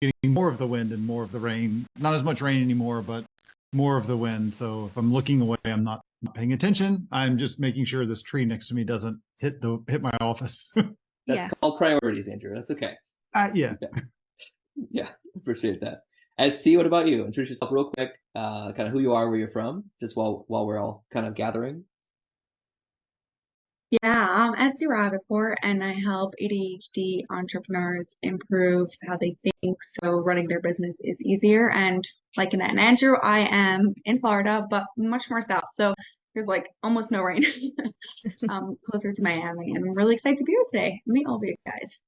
getting more of the wind and more of the rain. Not as much rain anymore, but more of the wind. So if I'm looking away, I'm not paying attention. I'm just making sure this tree next to me doesn't hit my office. That's Yeah. called priorities, Andrew. That's okay. Yeah. Yeah, appreciate that. SC, what about you? Introduce yourself real quick, kind of who you are, where you're from, just while we're all kind of gathering. Yeah, I'm Esty Rappaport, and I help ADHD entrepreneurs improve how they think so running their business is easier. And like Annette and Andrew, I am in Florida, but much more south. So there's like almost no rain. Closer to Miami. And I'm really excited to be here today. Meet all of you guys.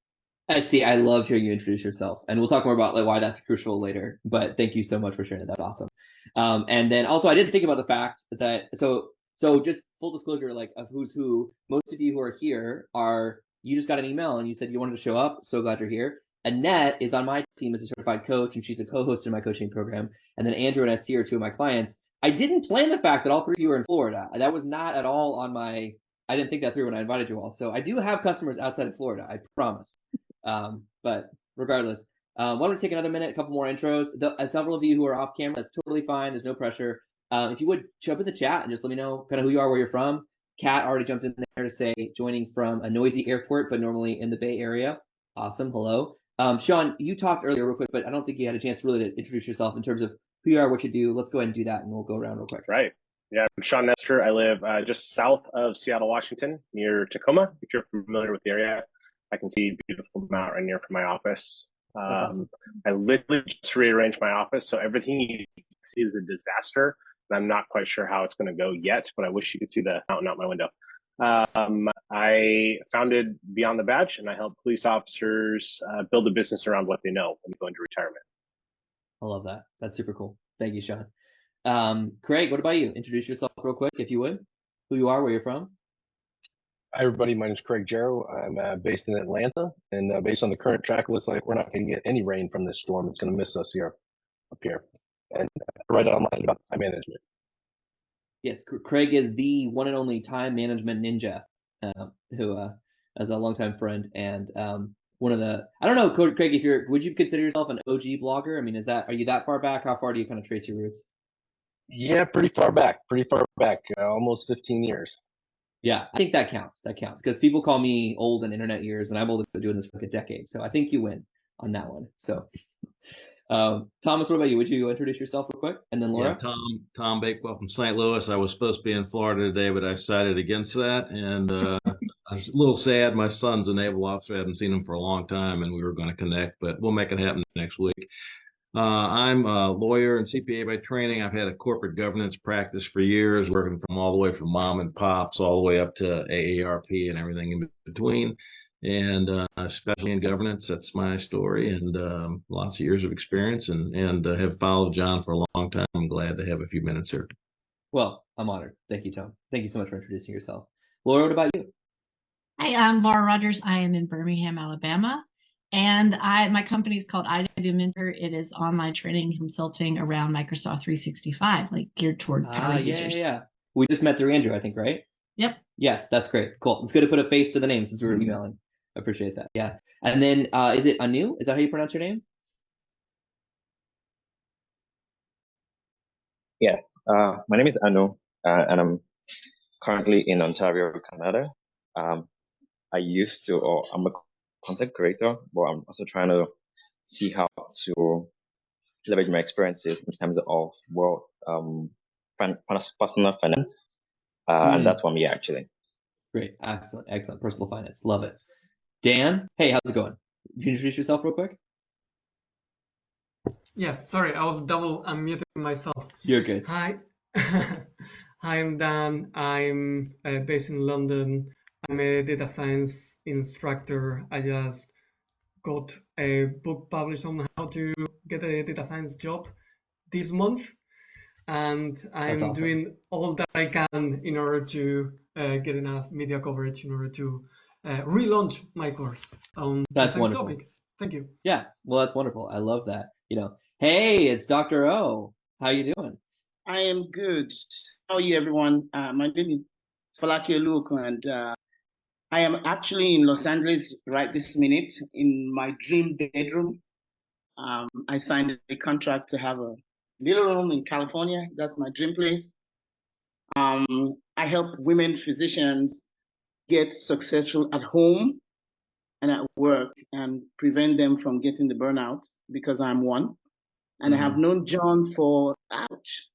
SC, I love hearing you introduce yourself, and we'll talk more about like why that's crucial later. But thank you so much for sharing that. That's awesome. And then also, I didn't think about the fact that so just full disclosure, like of who's who. Most of you who are here are you just got an email and you said you wanted to show up. So glad you're here. Annette is on my team as a certified coach, and she's a co-host in my coaching program. And then Andrew and SC are two of my clients. I didn't plan the fact that all three of you are in Florida. That was not at all on my. I didn't think that through when I invited you all. So I do have customers outside of Florida. I promise. But regardless, why don't we take another minute, a couple more intros. Several of you who are off camera, that's totally fine. There's no pressure. If you would jump in the chat and just let me know kind of who you are, where you're from. Kat already jumped in there to say joining from a noisy airport, but normally in the Bay Area. Awesome. Hello. Sean, you talked earlier real quick, but I don't think you had a chance really to introduce yourself in terms of who you are, what you do. Let's go ahead and do that, and we'll go around real quick. Right. Yeah, I'm Sean Nestor. I live just south of Seattle, Washington, near Tacoma. If you're familiar with the area, I can see a beautiful mount right near from my office. Awesome. I literally just rearranged my office, so everything you see is a disaster. And I'm not quite sure how it's going to go yet, but I wish you could see the mountain out my window. I founded Beyond the Badge, and I help police officers build a business around what they know when they go into retirement. I love that. That's super cool. Thank you, Sean. Craig, what about you? Introduce yourself real quick, if you would. Who you are, where you're from. Hi, everybody. My name is Craig Jarrow. I'm based in Atlanta, and based on the current track, it looks like we're not going to get any rain from this storm. It's going to miss us up here. And right online about time management. Yes, Craig is the one and only time management ninja, who is a longtime friend and one of the. I don't know, Craig, if would you consider yourself an OG blogger? I mean, are you that far back? How far do you kind of trace your roots? Yeah, pretty far back, almost 15 years. Yeah, I think that counts. That counts because people call me old in internet years, and I've only been doing this for like a decade. So I think you win on that one. So, Thomas, what about you? Would you introduce yourself real quick, and then Laura? Yeah, Tom Bakewell from St. Louis. I was supposed to be in Florida today, but I decided against that, and I was a little sad. My son's a naval officer. I haven't seen him for a long time, and we were going to connect, but we'll make it happen next week. I'm a lawyer and CPA by training. I've had a corporate governance practice for years, working from all the way from mom and pops all the way up to AARP and everything in between. And especially in governance, that's my story, and lots of years of experience, and have followed John for a long time. I'm glad to have a few minutes here. Well, I'm honored. Thank you, Tom. Thank you so much for introducing yourself. Laura, what about you? Hi, I'm Laura Rogers. I am in Birmingham, Alabama. And my company is called IW Mentor. It is online training consulting around Microsoft 365, like geared toward power users. Yeah. We just met through Andrew, I think, right? Yep. Yes, that's great. Cool. It's good to put a face to the name since we were emailing. I appreciate that. Yeah. And then is it Anu? Is that how you pronounce your name? Yes. My name is Anu, and I'm currently in Ontario, Canada. I'm a content creator, but I'm also trying to see how to leverage my experiences in terms of personal finance, and that's for me actually. Great, excellent. Personal finance, love it. Dan, hey, how's it going? Can you introduce yourself real quick? Yes, sorry, I was double unmuting myself. You're good. Hi, hi, I'm Dan. I'm based in London. I'm a data science instructor. I just got a book published on how to get a data science job this month, and I'm awesome. doing all that I can in order to get enough media coverage in order to relaunch my course on that's the same wonderful. topic. Thank you. Yeah, well, that's wonderful. I love that. Hey, it's Dr. O. How you doing? I am good. How are you, everyone? My name is Falake Oluoko, and I am actually in Los Angeles right this minute in my dream bedroom. I signed a contract to have a little room in California. That's my dream place. I help women physicians get successful at home and at work and prevent them from getting the burnout because I'm one. And I have known John for, ouch,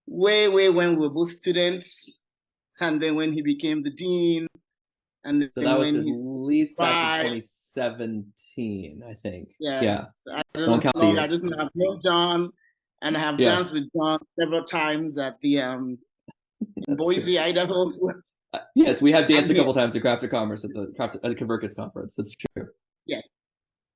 way when we were both students. And then when he became the dean, and So then that was when at he's least back in five, 2017, I think. yes, Yeah. I don't Don't know count how the long. I years. just know I've known John, and I have Yeah. danced with John several times at the in That's Boise, true. Idaho. Yes, we have danced I'm a here. couple times at Craft to Commerce at the ConvertKits conference. That's true. Yeah.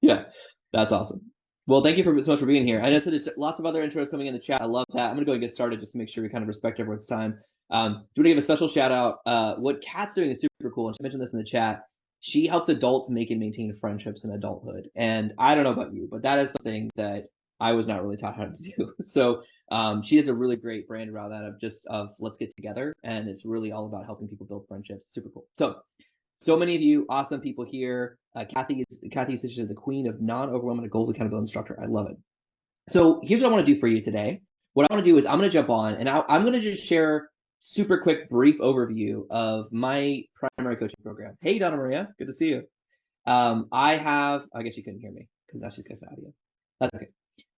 Yeah, that's awesome. Well, thank you so much for being here. I know so there's lots of other intros coming in the chat. I love that. I'm gonna go and get started just to make sure we kind of respect everyone's time. Do you want to give a special shout out? What Kat's doing is super cool, and she mentioned this in the chat. She helps adults make and maintain friendships in adulthood, and I don't know about you, but that is something that I was not really taught how to do. So she has a really great brand around that of let's get together, and it's really all about helping people build friendships. Super cool. So many of you awesome people here. Kathy is the queen of non-overwhelming goals accountability instructor. I love it. So here's what I want to do for you today. What I want to do is I'm going to jump on and I'm going to just share super quick brief overview of my primary coaching program. Hey, Donna Maria, good to see you. I guess you couldn't hear me because now she's got audio. That's okay.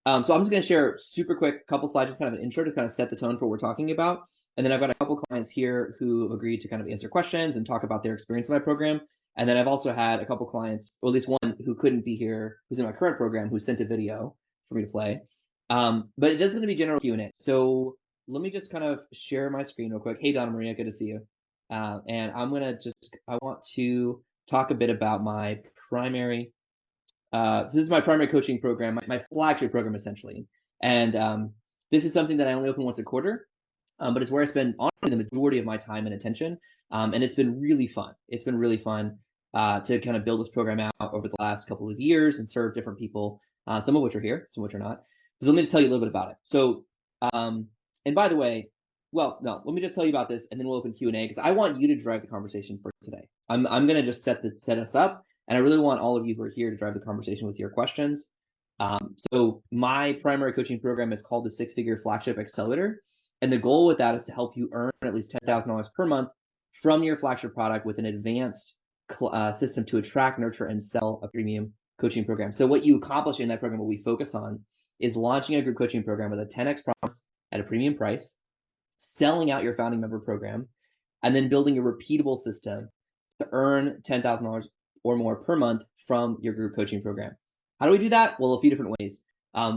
So I'm just going to share super quick couple slides, just kind of an intro to kind of set the tone for what we're talking about. And then I've got a couple clients here who have agreed to kind of answer questions and talk about their experience in my program. And then I've also had a couple clients, or at least one who couldn't be here, who's in my current program, who sent a video for me to play. But it is going to be general Q&A. So let me just kind of share my screen real quick. Hey, Donna Maria, good to see you. And I want to talk a bit about my primary this is my primary coaching program, my flagship program, essentially. And this is something that I only open once a quarter, but it's where I spend honestly the majority of my time and attention. And it's been really fun. It's been really fun to kind of build this program out over the last couple of years and serve different people, some of which are here, some of which are not. So let me just tell you a little bit about it. So, and by the way, well, no, let me just tell you about this, and then we'll open Q&A because I want you to drive the conversation for today. I'm going to just set us up. And I really want all of you who are here to drive the conversation with your questions. So my primary coaching program is called the Six Figure Flagship Accelerator. And the goal with that is to help you earn at least $10,000 per month from your flagship product with an advanced system to attract, nurture, and sell a premium coaching program. So what you accomplish in that program, what we focus on, is launching a group coaching program with a 10x promise at a premium price, selling out your founding member program, and then building a repeatable system to earn $10,000 or more per month from your group coaching program. How do we do that? Well, a few different ways.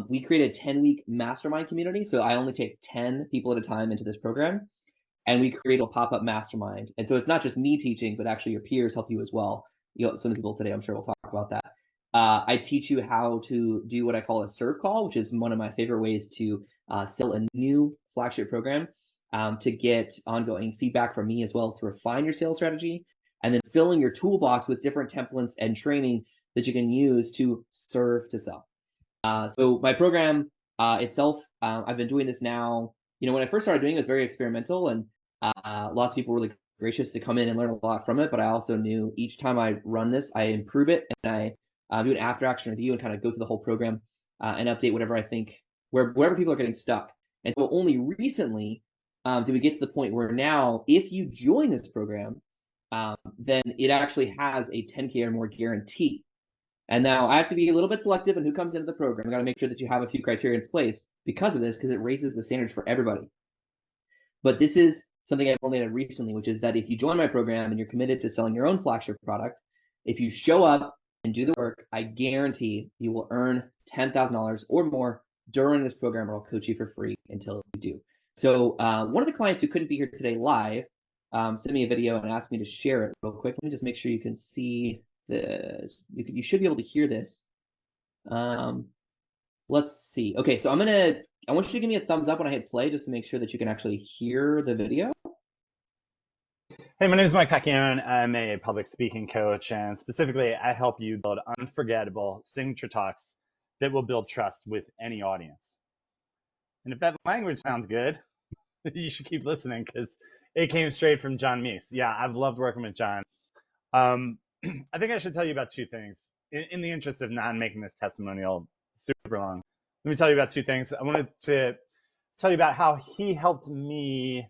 We create a 10-week mastermind community. So I only take 10 people at a time into this program. And we create a pop-up mastermind. And so it's not just me teaching, but actually your peers help you as well. Some of the people today, I'm sure we'll talk about that. I teach you how to do what I call a serve call, which is one of my favorite ways to sell a new flagship program, to get ongoing feedback from me as well to refine your sales strategy, and then filling your toolbox with different templates and training that you can use to serve to sell. So my program itself, I've been doing this now. When I first started doing it, it was very experimental, and lots of people were really gracious to come in and learn a lot from it. But I also knew each time I run this, I improve it, and I do an after action review and kind of go through the whole program and update whatever I think, wherever people are getting stuck. And so only recently did we get to the point where now, if you join this program, then it actually has a 10K or more guarantee. And now I have to be a little bit selective in who comes into the program. I got to make sure that you have a few criteria in place because of this, because it raises the standards for everybody. But this is something I've only done recently, which is that if you join my program and you're committed to selling your own flagship product, if you show up and do the work, I guarantee you will earn $10,000 or more during this program, or I'll coach you for free until you do. So one of the clients who couldn't be here today live sent me a video and asked me to share it real quick. Let me just make sure you can see this. You should be able to hear this. Let's see. Okay, so I want you to give me a thumbs up when I hit play just to make sure that you can actually hear the video. Hey, my name is Mike Pacquiao. I'm a public speaking coach, and specifically, I help you build unforgettable signature talks that will build trust with any audience. And if that language sounds good, you should keep listening because it came straight from John Meese. Yeah, I've loved working with John. I think I should tell you about two things in the interest of not making this testimonial super long. Let me tell you about two things. I wanted to tell you about how he helped me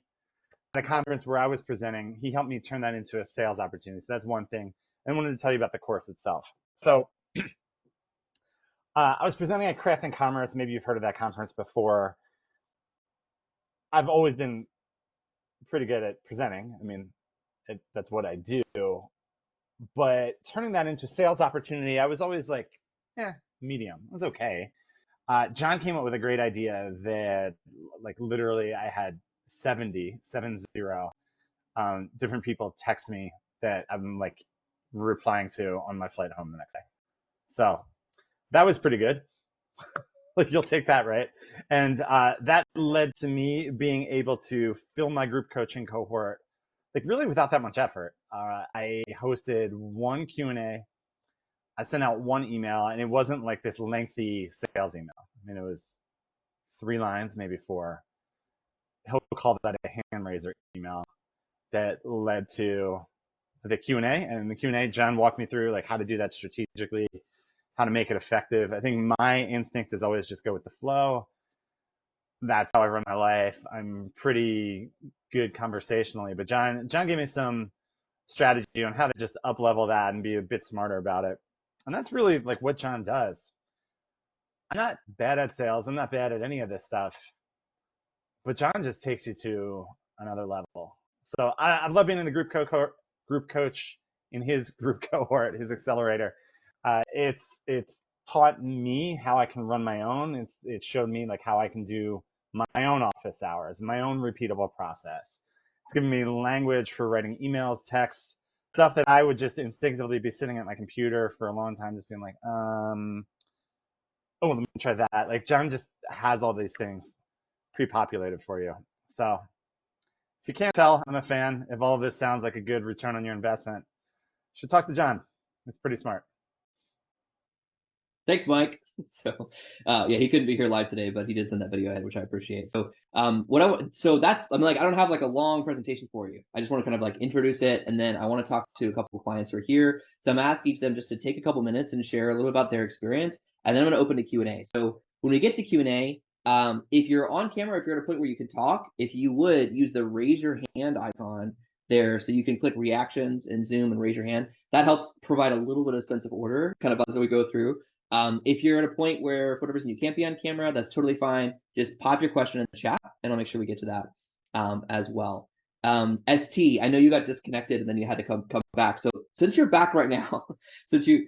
at a conference where I was presenting. He helped me turn that into a sales opportunity. So that's one thing. And I wanted to tell you about the course itself. So I was presenting at Craft and Commerce. Maybe you've heard of that conference before. I've always been pretty good at presenting. I mean, that's what I do. But turning that into sales opportunity, I was always like, medium. It was okay. John came up with a great idea that, like, literally I had 70 different people text me that I'm like replying to on my flight home the next day. So that was pretty good. Like, you'll take that, right? And that led to me being able to fill my group coaching cohort, like, really without that much effort. I hosted one Q&A. I sent out one email, and it wasn't like this lengthy sales email. I mean, it was 3 lines, maybe 4. He'll call that a hand raiser email that led to the Q&A. And in the Q&A, John walked me through like how to do that strategically, how to make it effective. I think my instinct is always just go with the flow. That's how I run my life. I'm pretty good conversationally, but John gave me some strategy on how to just up level that and be a bit smarter about it. And that's really like what John does. I'm not bad at sales. I'm not bad at any of this stuff, but John just takes you to another level. So I love being in the group coach in his group cohort, his accelerator. It's taught me how I can run my own. It showed me like how I can do my own office hours, my own repeatable process. It's given me language for writing emails, texts, stuff that I would just instinctively be sitting at my computer for a long time, just being like, oh, let me try that. Like, John just has all these things pre-populated for you. So if you can't tell, I'm a fan. If all of this sounds like a good return on your investment, you should talk to John. It's pretty smart. Thanks, Mike. So, yeah, he couldn't be here live today, but he did send that video ahead, which I appreciate. So, I'm like, I don't have like a long presentation for you. I just want to kind of like introduce it, and then I want to talk to a couple of clients who are here. So I'm gonna ask each of them just to take a couple minutes and share a little bit about their experience, and then I'm gonna open to Q&A. So when we get to Q&A, if you're on camera, if you're at a point where you can talk, if you would use the raise your hand icon there, so you can click reactions in Zoom and raise your hand. That helps provide a little bit of sense of order, kind of as we go through. If you're at a point where for whatever reason you can't be on camera, that's totally fine. Just pop your question in the chat, and I'll make sure we get to that as well. ST, I know you got disconnected and then you had to come back. So since you're back right now, since you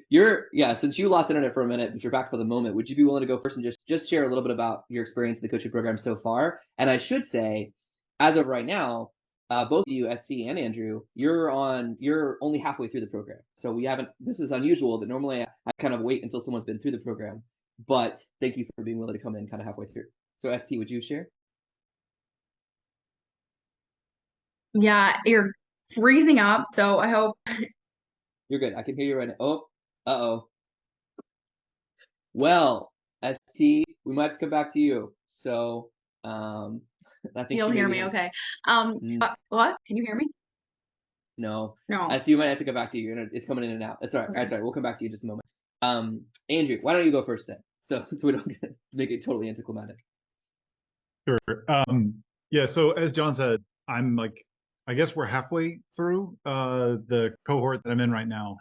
lost internet for a minute, but you're back for the moment, would you be willing to go first and just share a little bit about your experience in the coaching program so far? And I should say, as of right now, both of you, ST and Andrew, you're only halfway through the program. So this is unusual that normally I kind of wait until someone's been through the program, but thank you for being willing to come in kind of halfway through. So ST, would you share? Yeah, you're freezing up, so I hope. You're good. I can hear you right now. Oh, uh-oh. Well, ST, we might have to come back to you. So, I think you'll hear me, okay. What? Can you hear me? No. No. ST, we might have to come back to you. It's coming in and out. It's all right. Okay. It's all right. We'll come back to you in just a moment. Andrew, why don't you go first then? So we don't make it totally anticlimactic. Sure. Yeah, so as John said, I'm like, I guess we're halfway through the cohort that I'm in right now.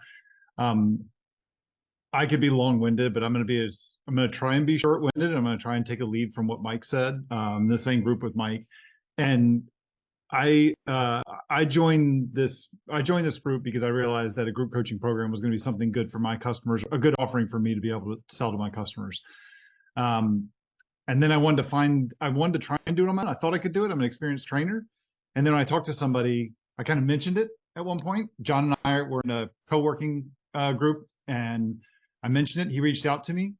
I could be long-winded, but I'm going to try and be short-winded. I'm going to try and take a lead from what Mike said. The same group with Mike, and I joined this group because I realized that a group coaching program was going to be something good for my customers, a good offering for me to be able to sell to my customers. And then I wanted to try and do it on my own. I thought I could do it. I'm an experienced trainer. And then when I talked to somebody, I kind of mentioned it at one point. John and I were in a co-working group, and I mentioned it. He reached out to me,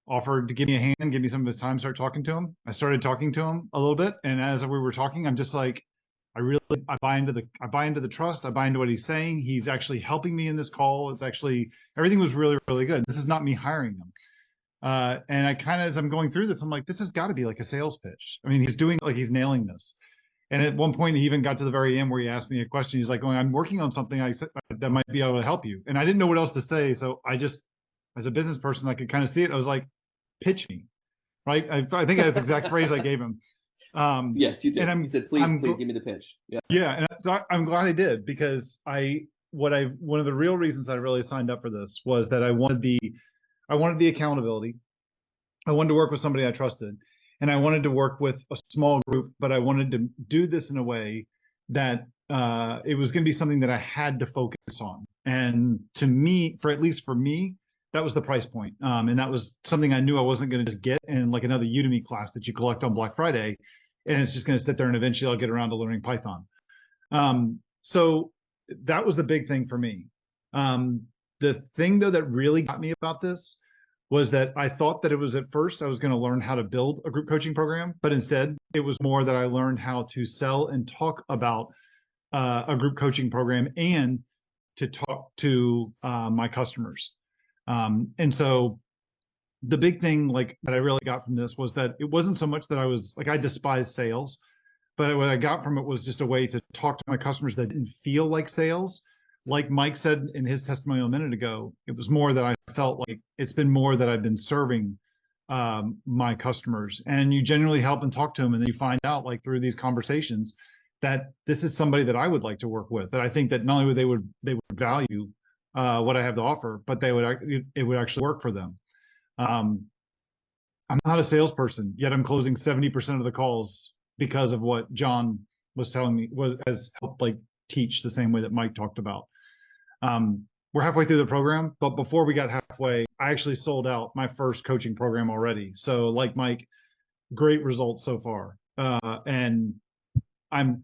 offered to give me a hand, give me some of his time, start talking to him. I started talking to him a little bit. And as we were talking, I'm just like, I buy into the trust. I buy into what he's saying. He's actually helping me in this call. It's actually, everything was really, really good. This is not me hiring him. And I kind of, as I'm going through this, I'm like, this has got to be like a sales pitch. I mean, he's nailing this. And at one point, he even got to the very end where he asked me a question. He's like, I'm working on something that might be able to help you. And I didn't know what else to say. So I just, as a business person, I could kind of see it. I was like, pitch me, right? I think that's the exact phrase I gave him. Yes, you did. And You said, please give me the pitch. Yeah. Yeah, and so I'm glad I did, because one of the real reasons I really signed up for this was that I wanted the accountability. I wanted to work with somebody I trusted, and I wanted to work with a small group, but I wanted to do this in a way that it was going to be something that I had to focus on. And to me, at least for me, that was the price point. And that was something I knew I wasn't going to just get in like another Udemy class that you collect on Black Friday, and it's just going to sit there and eventually I'll get around to learning Python. So that was the big thing for me. The thing though that really got me about this was that I thought that it was at first I was going to learn how to build a group coaching program, but instead it was more that I learned how to sell and talk about a group coaching program and to talk to my customers. And so the big thing like that I really got from this was that it wasn't so much that I was like, I despise sales, but what I got from it was just a way to talk to my customers that didn't feel like sales. Like Mike said in his testimonial a minute ago, it was more that I felt like it's been more that I've been serving my customers, and you generally help and talk to them, and then you find out like through these conversations that this is somebody that I would like to work with, that I think that not only they would value what I have to offer, but it would actually work for them. I'm not a salesperson, yet I'm closing 70% of the calls because of what John was telling me has helped like teach the same way that Mike talked about. We're halfway through the program, but before we got halfway, I actually sold out my first coaching program already. So like Mike, great results so far. And in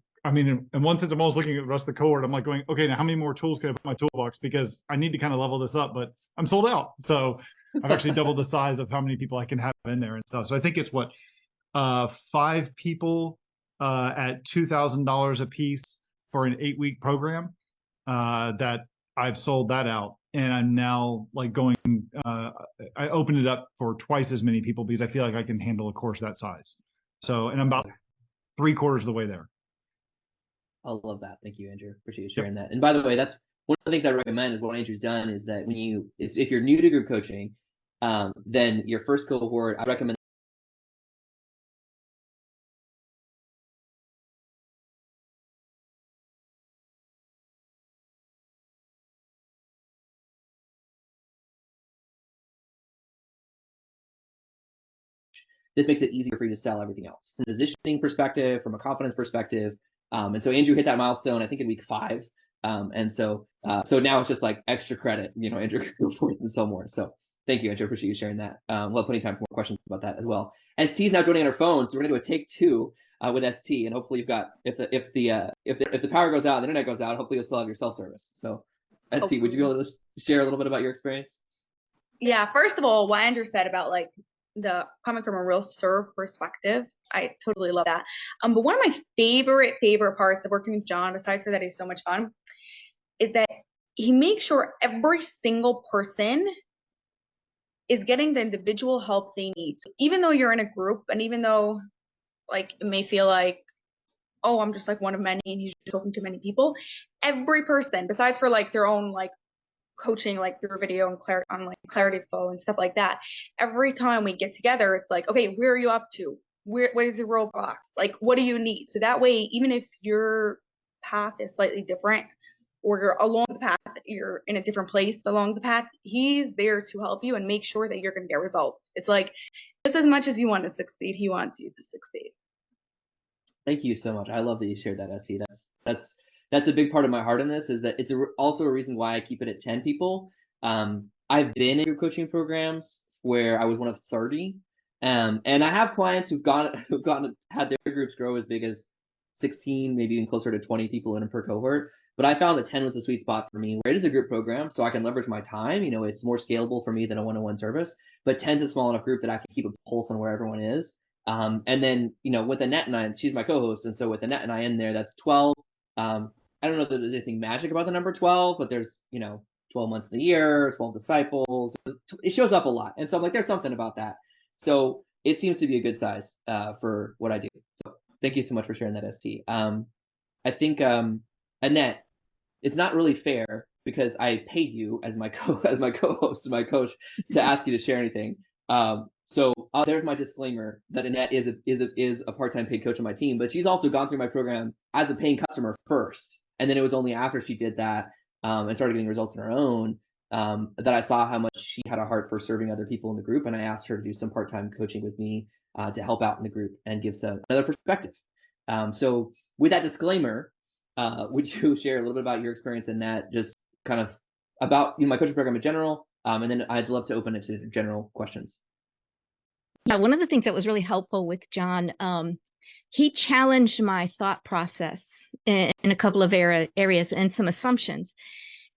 one sense, I'm always looking at the rest of the cohort. I'm like going, okay, now how many more tools can I put in my toolbox? Because I need to kind of level this up, but I'm sold out. So I've actually doubled the size of how many people I can have in there and stuff. So I think it's 5 people at $2,000 a piece for an 8-week program that I've sold that out. And I'm now like going, I opened it up for twice as many people because I feel like I can handle a course that size. So, and I'm about 3/4 of the way there. I love that. Thank you, Andrew. Appreciate you sharing that. And by the way, that's one of the things I recommend is what Andrew's done is that if you're new to group coaching, then your first cohort, I recommend this makes it easier for you to sell everything else from a positioning perspective, from a confidence perspective. And so Andrew hit that milestone, I think in week 5. And so now it's just like extra credit, Andrew can go forth and sell more. So thank you, Andrew. Appreciate you sharing that. We'll have plenty of time for more questions about that as well. ST is now joining on her phone, so we're gonna do a take 2 with ST, and hopefully you've got if the power goes out, the internet goes out, hopefully you'll still have your cell service. So ST, would you be able to share a little bit about your experience? Yeah, first of all, what Andrew said about like the coming from a real serve perspective, I totally love that. But one of my favorite parts of working with John, besides for that he's so much fun, is that he makes sure every single person is getting the individual help they need. So even though you're in a group, and even though like it may feel like, oh, I'm just like one of many and he's just talking to many people, every person, besides for like their own like coaching like through video and on like Clarity Flow and stuff like that, every time we get together it's like, okay, where are you up to, what is your roadblocks, like what do you need? So that way, even if your path is slightly different or you're along the path, you're in a different place along the path, he's there to help you and make sure that you're going to get results. It's like just as much as you want to succeed, he wants you to succeed. Thank you so much. I love that you shared that, SC. That's a big part of my heart in this, is that it's also a reason why I keep it at 10 people. I've been in group coaching programs where I was one of 30, and I have clients who've had their groups grow as big as 16, maybe even closer to 20 people in per cohort. But I found that 10 was a sweet spot for me, where it is a group program, so I can leverage my time. It's more scalable for me than a one-on-one service. But 10's a small enough group that I can keep a pulse on where everyone is. And then, with Annette and I, she's my co-host, and so with Annette and I in there, that's 12. I don't know that there's anything magic about the number 12, but there's, 12 months of the year, 12 disciples. It shows up a lot. And so I'm like, there's something about that. So it seems to be a good size for what I do. So thank you so much for sharing that, ST. I think, Annette, it's not really fair because I paid you as my co-host and my coach to ask you to share anything. So there's my disclaimer that Annette is a part-time paid coach on my team, but she's also gone through my program as a paying customer first, and then it was only after she did that and started getting results on her own that I saw how much she had a heart for serving other people in the group, and I asked her to do some part-time coaching with me to help out in the group and give some another perspective. So with that disclaimer, would you share a little bit about your experience in that, just kind of about my coaching program in general, and then I'd love to open it to general questions. Yeah, one of the things that was really helpful with John, he challenged my thought process in a couple of areas and some assumptions.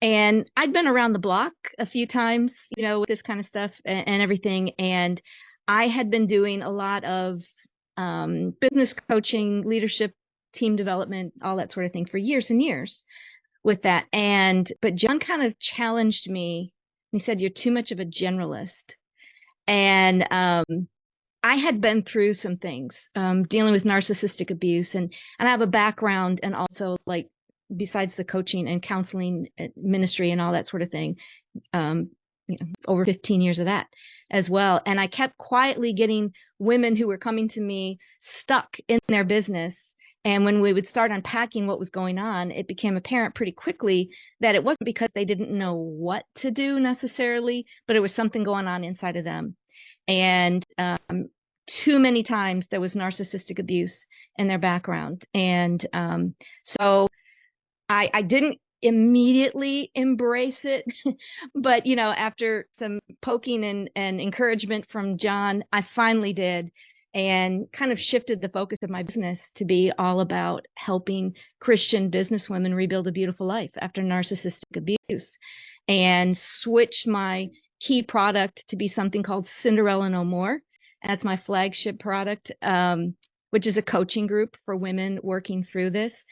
And I'd been around the block a few times, with this kind of stuff and everything. And I had been doing a lot of business coaching, leadership, team development, all that sort of thing for years and years with that. But John kind of challenged me. He said, "You're too much of a generalist." And I had been through some things, dealing with narcissistic abuse, and I have a background, and also, like, besides the coaching and counseling ministry and all that sort of thing, over 15 years of that as well. And I kept quietly getting women who were coming to me stuck in their business. And when we would start unpacking what was going on, it became apparent pretty quickly that it wasn't because they didn't know what to do necessarily, but it was something going on inside of them. And too many times there was narcissistic abuse in their background. And so I didn't immediately embrace it, but after some poking and encouragement from John, I finally did, and kind of shifted the focus of my business to be all about helping Christian businesswomen rebuild a beautiful life after narcissistic abuse, and switched my key product to be something called Cinderella No More. That's my flagship product, which is a coaching group for women working through this.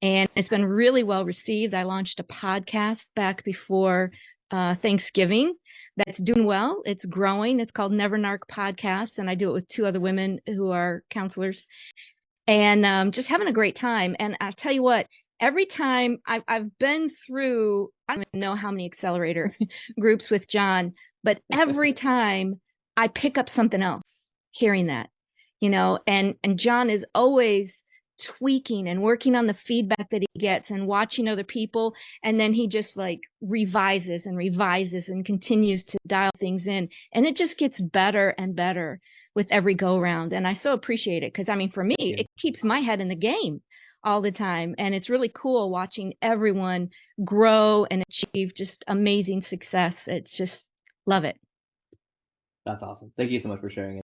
And it's been really well received. I launched a podcast back before Thanksgiving that's doing well. It's growing. It's called Never Narc Podcast, and I do it with 2 other women who are counselors, and just having a great time. And I'll tell you what, every time I've been through, I don't even know how many accelerator groups with John, but every time I pick up something else hearing that, and John is always tweaking and working on the feedback that he gets and watching other people, and then he just like revises and continues to dial things in, and it just gets better and better with every go round. And I so appreciate it, because for me, it keeps my head in the game all the time, and it's really cool watching everyone grow and achieve just amazing success. It's just, love it. That's awesome. Thank you so much for sharing it.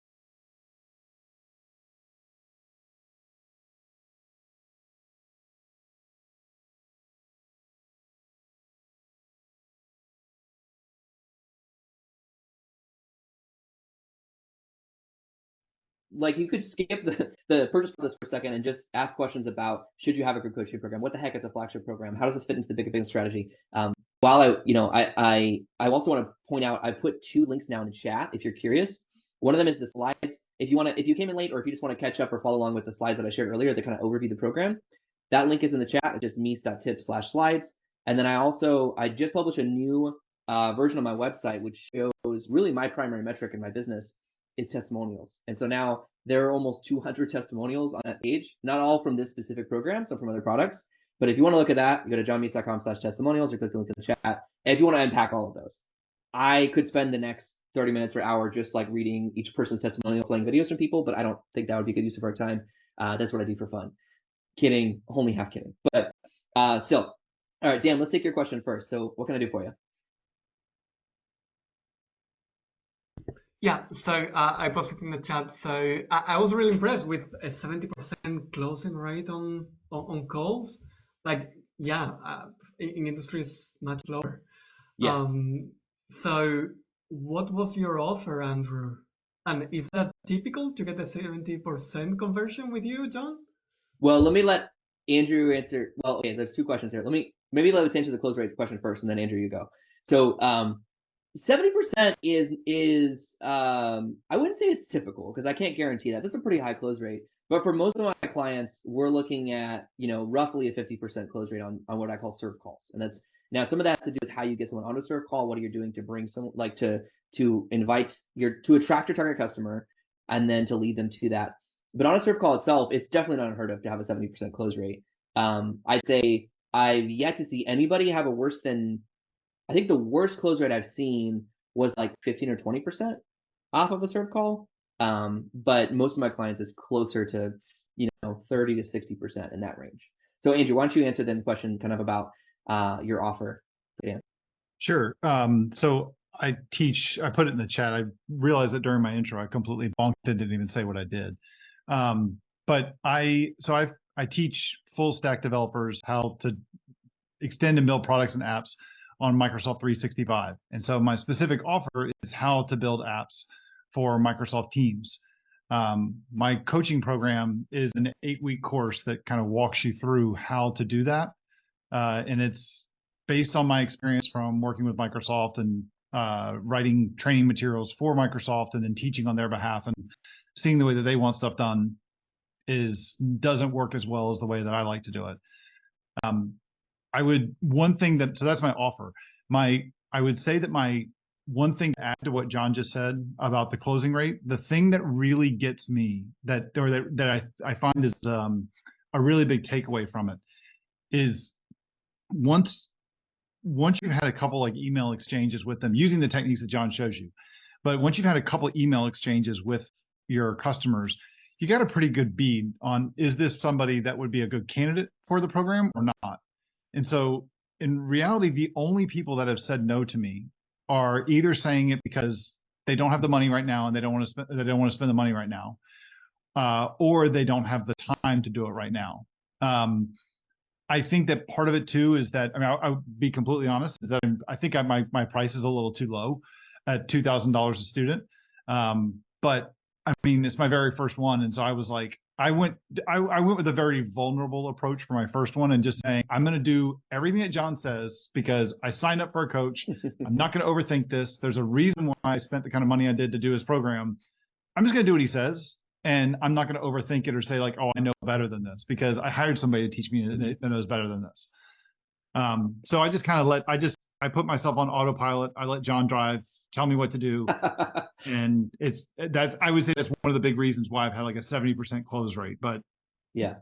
Like, you could skip the purchase process for a second and just ask questions about, should you have a group coaching program? What the heck is a flagship program? How does this fit into the big business strategy? While I also want to point out, I put 2 links now in the chat if you're curious. One of them is the slides. If you came in late, or if you just want to catch up or follow along with the slides that I shared earlier that kind of overview the program, that link is in the chat. It's just meese.tips/slides. And then I just published a new version of my website, which shows really my primary metric in my business is testimonials. And so now there are almost 200 testimonials on that page, not all from this specific program, some from other products. But if you want to look at that, you go to johnmeese.com/testimonials, or click the link in the chat. And if you want to unpack all of those, I could spend the next 30 minutes or hour just like reading each person's testimonial, playing videos from people, but I don't think that would be a good use of our time. That's what I do for fun. Kidding, only half kidding. But still. All right, Dan, let's take your question first. So what can I do for you? Yeah, so I posted in the chat. So I was really impressed with a 70% closing rate on calls. Like, yeah, in industry is much lower. Yes. So what was your offer, Andrew? And is that typical to get a 70% conversion with you, John? Well, let me let Andrew answer. Well, okay, there's 2 questions here. Let's answer the close rate question first, and then Andrew, you go. So 70% is I wouldn't say it's typical, because I can't guarantee that. That's a pretty high close rate. But for most of my clients, we're looking at roughly a 50% close rate on what I call serve calls, and that's Now, some of that has to do with how you get someone on a serve call. What are you doing to bring someone, like to invite to attract your target customer, and then to lead them to that. But on a serve call itself, it's definitely not unheard of to have a 70% close rate. I'd say I've yet to see anybody have a worse than, I think the worst close rate I've seen was like 15 or 20% off of a serve call. But most of my clients, it's closer to 30 to 60% in that range. So Andrew, why don't you answer then the question kind of about your offer? Yeah. Sure. So I put it in the chat. I realized that during my intro, I completely bonked it, didn't even say what I did. But I teach full stack developers how to extend and build products and apps on Microsoft 365. And so my specific offer is how to build apps for Microsoft Teams. My coaching program is an 8-week course that kind of walks you through how to do that. And it's based on my experience from working with Microsoft and writing training materials for Microsoft and then teaching on their behalf, and seeing the way that they want stuff done doesn't work as well as the way that I like to do it. So that's my offer. I would say that my one thing to add to what John just said about the closing rate, the thing that really gets me that I find is a really big takeaway from it is once you've had a couple like email exchanges with them using the techniques that John shows you, but once you've had a couple email exchanges with your customers, you got a pretty good bead on, is this somebody that would be a good candidate for the program or not? And so in reality, the only people that have said no to me are either saying it because they don't have the money right now and they don't want to spend the money right now, or they don't have the time to do it right now. I think that part of it too is that, I mean, I'll be completely honest, is that I think my price is a little too low at $2,000 a student. But I mean, it's my very first one. And so I was like, I went with a very vulnerable approach for my first one and just saying, I'm going to do everything that John says because I signed up for a coach. I'm not going to overthink this. There's a reason why I spent the kind of money I did to do his program. I'm just going to do what he says. And I'm not going to overthink it or say like, oh, I know better than this, because I hired somebody to teach me that knows better than this. So I just kind of I put myself on autopilot. I let John drive, tell me what to do. And I would say that's one of the big reasons why I've had like a 70% close rate. But yeah,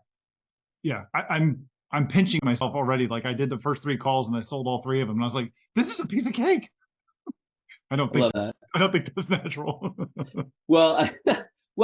I'm pinching myself already. Like I did the first 3 calls and I sold all 3 of them. And I was like, this is a piece of cake. I don't think that's natural. Well,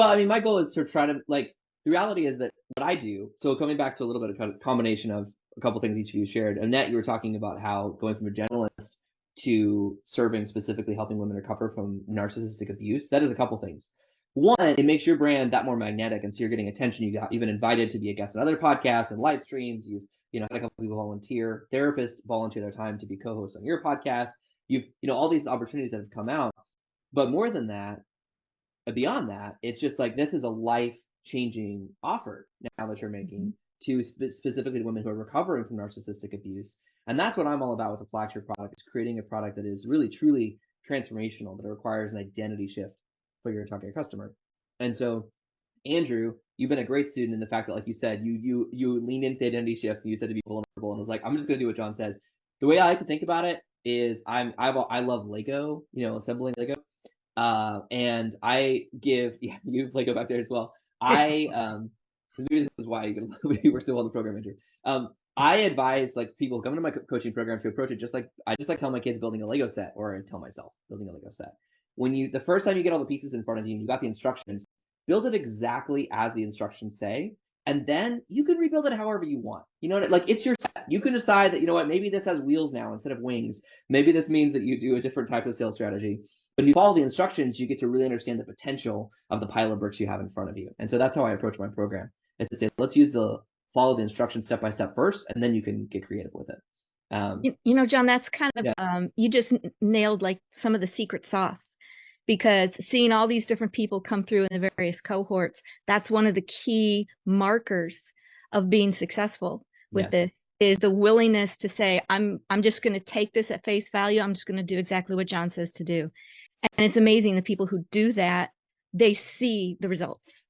I mean, my goal is to try to, like, the reality is that what I do, so coming back to a little bit of kind of combination of a couple things each of you shared. Annette, you were talking about how going from a generalist to serving specifically helping women recover from narcissistic abuse. That is a couple things. One, it makes your brand that more magnetic, and so you're getting attention. You got even invited to be a guest on other podcasts and live streams. You've had a couple people volunteer, therapists volunteer their time to be co-hosts on your podcast. You've all these opportunities that have come out. But more than that, beyond that, it's just like this is a life-changing offer now that you're making to specifically to women who are recovering from narcissistic abuse. And that's what I'm all about with the flagship product, is creating a product that is really, truly transformational, that it requires an identity shift for your target customer. And so, Andrew, you've been a great student in the fact that, like you said, you leaned into the identity shift and you said to be vulnerable and was like, I'm just going to do what John says. The way I like to think about it is I love Lego, assembling Lego. And I give, you have Lego back there as well. Maybe this is why you were still on the program, Andrew. I advise like people who come into my coaching program to approach it just like I tell my kids building a Lego set, or I tell myself building a Lego set. When the first time you get all the pieces in front of you and you got the instructions, build it exactly as the instructions say, and then you can rebuild it however you want. Like it's your set. You can decide that, maybe this has wheels now instead of wings. Maybe this means that you do a different type of sales strategy. But if you follow the instructions, you get to really understand the potential of the pile of bricks you have in front of you. And so that's how I approach my program, is to say, let's follow the instructions step by step first, and then you can get creative with it. John, that's kind of, you just nailed like some of the secret sauce, because seeing all these different people come through in the various cohorts, that's one of the key markers of being successful with this, is the willingness to say, I'm just going to take this at face value. I'm just going to do exactly what John says to do. And it's amazing, the people who do that, they see the results.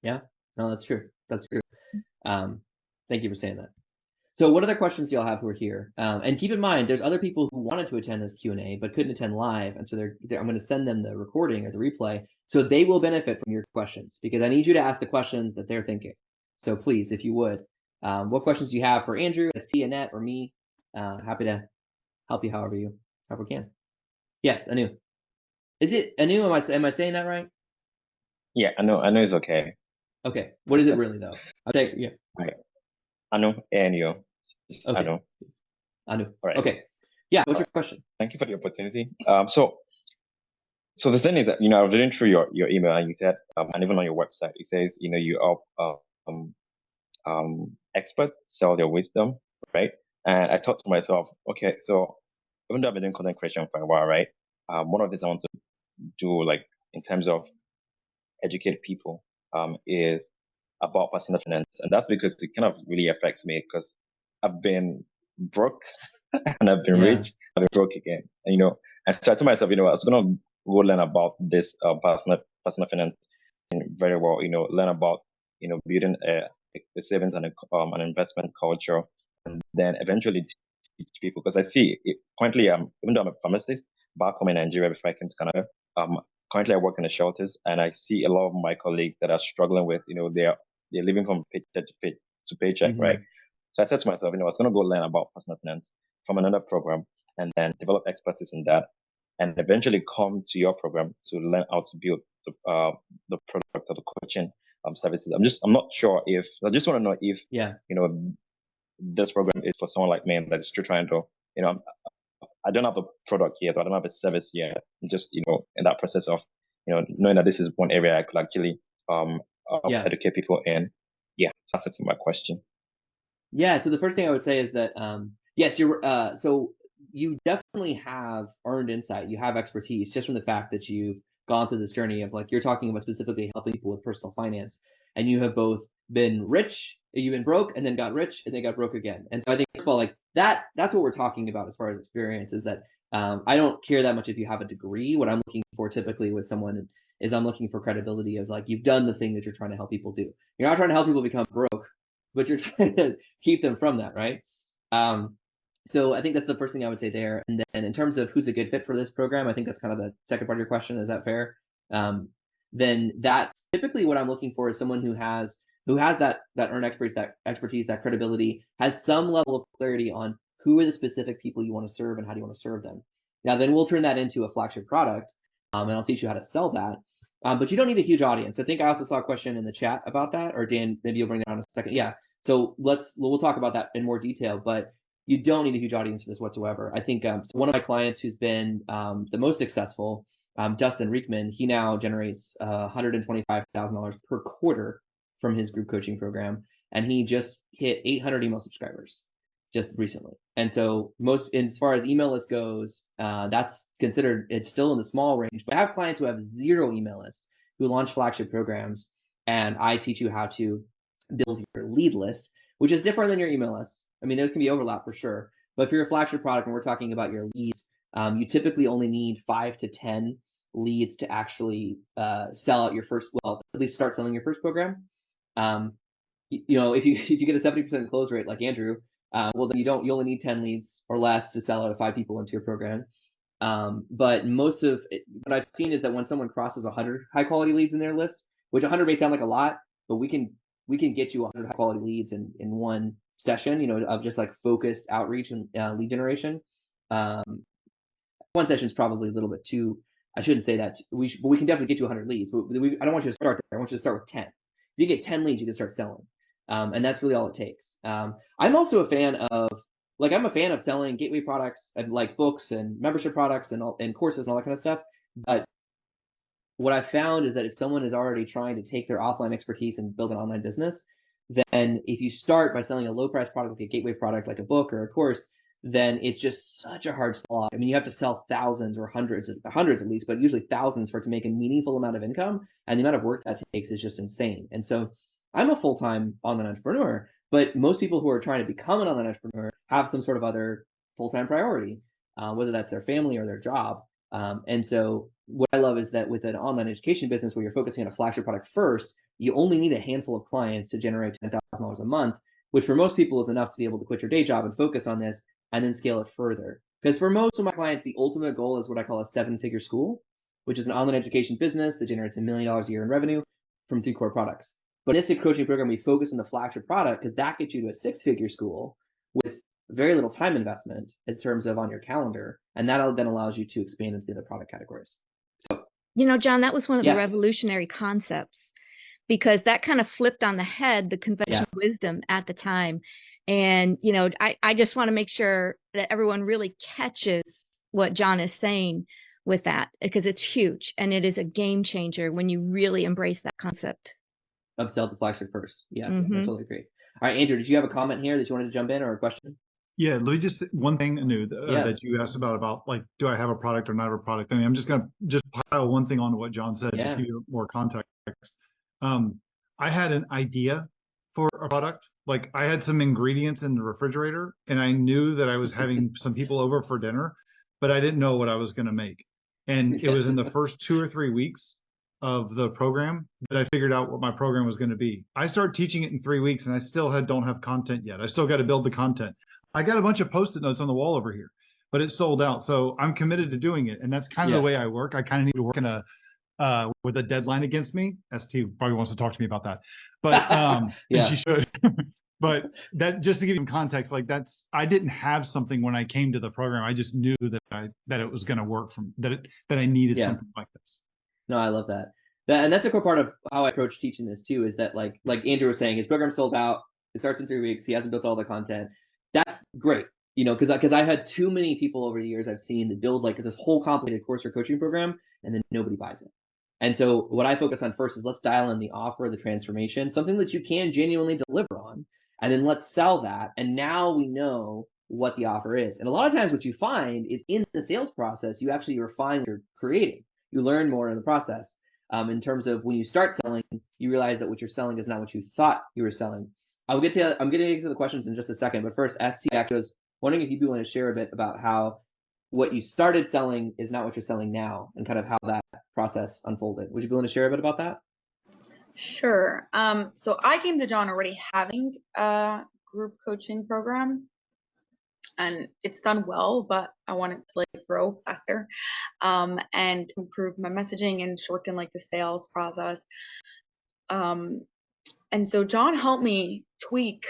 Yeah, no, that's true. That's true. Thank you for saying that. So what other questions do y'all have who are here? And keep in mind, there's other people who wanted to attend this Q&A but couldn't attend live, and so I'm going to send them the recording or the replay, so they will benefit from your questions, because I need you to ask the questions that they're thinking. So please, if you would, what questions do you have for Andrew, ST, Annette, or me? Happy to help you however we can. Yes, Anu. Is it Anu? Am I saying that right? Yeah, I know it's okay. Okay. What is it really though? I'll say yeah. Right. Anu and you. Okay. Anu. Anu. All right. Okay. Yeah. What's your question? Thank you for the opportunity. So the thing is that, I was reading through your email, and you said, and even on your website, it says, you help experts sell their wisdom, right? And I thought to myself, okay, so even though I've been doing content creation for a while, right? One of the things I want to do, like in terms of educate people, is about personal finance, and that's because it kind of really affects me, because I've been broke and I've been rich, I've been broke again, and and so I told myself, I was gonna go learn about this personal finance very well, learn about building a savings and an investment culture, and then eventually teach people, because I see it, currently, even though I'm a pharmacist back home in Nigeria before I came to Canada, currently I work in the shelters, and I see a lot of my colleagues that are struggling with, they're living from paycheck to paycheck, right? So I said to myself, I was going to go learn about personal finance from another program, and then develop expertise in that, and eventually come to your program to learn how to build the product or the coaching services. I'm not sure if, I just want to know if, this program is for someone like me that's still trying to, I don't have a product yet, or I don't have a service yet. I'm just, in that process of, knowing that this is one area I could actually educate people in. Yeah, that's it to my question. Yeah, so the first thing I would say is that yes, so you definitely have earned insight. You have expertise just from the fact that you've gone through this journey of, like, you're talking about specifically helping people with personal finance, and you have both been rich, you've been broke, and then got rich, and then got broke again. And so I think, first of all, like that's what we're talking about as far as experience, is that I don't care that much if you have a degree. What I'm looking for typically with someone is I'm looking for credibility of, like, you've done the thing that you're trying to help people do. You're not trying to help people become broke, but you're trying to keep them from that, right? So I think that's the first thing I would say there. And then in terms of who's a good fit for this program, I think that's kind of the second part of your question. Is that fair? Then that's typically what I'm looking for, is someone who has that earned expertise, that credibility, has some level of clarity on who are the specific people you want to serve and how do you want to serve them. Now, then we'll turn that into a flagship product, and I'll teach you how to sell that. But you don't need a huge audience. I think I also saw a question in the chat about that, or Dan, maybe you'll bring that on in a second. Yeah. So we'll talk about that in more detail, but you don't need a huge audience for this whatsoever. I think so one of my clients who's been the most successful, Dustin Riekman, he now generates $125,000 per quarter from his group coaching program, and he just hit 800 email subscribers just recently. And so as far as email list goes, that's considered, it's still in the small range. But I have clients who have 0 email list who launch flagship programs, and I teach you how to build your lead list, which is different than your email list. I mean, there can be overlap for sure, but for your flagship product, and we're talking about your leads, you typically only need 5 to 10 leads to actually sell out your first, well, at least start selling your first program. If you get a 70% close rate like Andrew, well, then you only need 10 leads or less to sell out of 5 people into your program. But most of what I've seen is that when someone crosses 100 high quality leads in their list, which 100 may sound like a lot, but we can get you 100 high quality leads in one session, of just like focused outreach and lead generation. One session is probably a little bit too, I shouldn't say that. But we can definitely get you 100 leads. But I don't want you to start there. I want you to start with 10. If you get 10 leads, you can start selling. And that's really all it takes. I'm also a fan of selling gateway products and like books and membership products and courses and all that kind of stuff. But what I found is that if someone is already trying to take their offline expertise and build an online business, then if you start by selling a low price product, like a gateway product, like a book or a course, then it's just such a hard slog. I mean, you have to sell thousands or hundreds at least, but usually thousands for it to make a meaningful amount of income. And the amount of work that takes is just insane. And so I'm a full-time online entrepreneur, but most people who are trying to become an online entrepreneur have some sort of other full-time priority, whether that's their family or their job. And so what I love is that with an online education business where you're focusing on a flagship product first, you only need a handful of clients to generate $10,000 a month, which for most people is enough to be able to quit your day job and focus on this and then scale it further. Because for most of my clients, the ultimate goal is what I call a 7-figure school, which is an online education business that generates $1 million a year in revenue from 3 core products. But in this coaching program, we focus on the flagship product because that gets you to a 6-figure school with very little time investment in terms of on your calendar. And that then allows you to expand into the other product categories. So, John, that was one of the Yeah. revolutionary concepts, because that kind of flipped on the head the conventional wisdom at the time. And, I just want to make sure that everyone really catches what John is saying with that, because it's huge and it is a game changer when you really embrace that concept. Upsell the flagship first. Yes, I totally agree. All right, Andrew, did you have a comment here that you wanted to jump in, or a question? Yeah, let me just one thing, Anu, that you asked about like, do I have a product or not have a product? I mean, I'm just going to pile one thing on to what John said, just to give you more context. I had an idea for a product. Like, I had some ingredients in the refrigerator, and I knew that I was having some people over for dinner, but I didn't know what I was going to make. And it was in the first 2 or 3 weeks of the program that I figured out what my program was going to be. I started teaching it in 3 weeks, and I still don't have content yet. I still got to build the content. I got a bunch of Post-it notes on the wall over here, but it's sold out. So I'm committed to doing it. And that's kind of the way I work. I kind of need to work in with a deadline against me. ST probably wants to talk to me about that, but and she should. But that, just to give you some context, like I didn't have something when I came to the program. I just knew that it was going to work that I needed something like this. No, I love that. And that's a core part of how I approach teaching this too, is that like Andrew was saying, his program sold out. It starts in 3 weeks. He hasn't built all the content. That's great. Because I've had too many people over the years I've seen that build like this whole complicated course or coaching program, and then nobody buys it. And so what I focus on first is let's dial in the offer, the transformation, something that you can genuinely deliver on, and then let's sell that. And now we know what the offer is. And a lot of times what you find is in the sales process, you actually refine what you're creating. You learn more in the process. In terms of when you start selling, you realize that what you're selling is not what you thought you were selling. I'm getting into the questions in just a second, but first, ST actually was wondering if you'd be willing to share a bit about how what you started selling is not what you're selling now, and kind of how that process unfolded. Would you be willing to share a bit about that? Sure. So I came to John already having a group coaching program, and it's done well, but I want it to like grow faster, and improve my messaging and shorten like the sales process. And so John helped me tweak,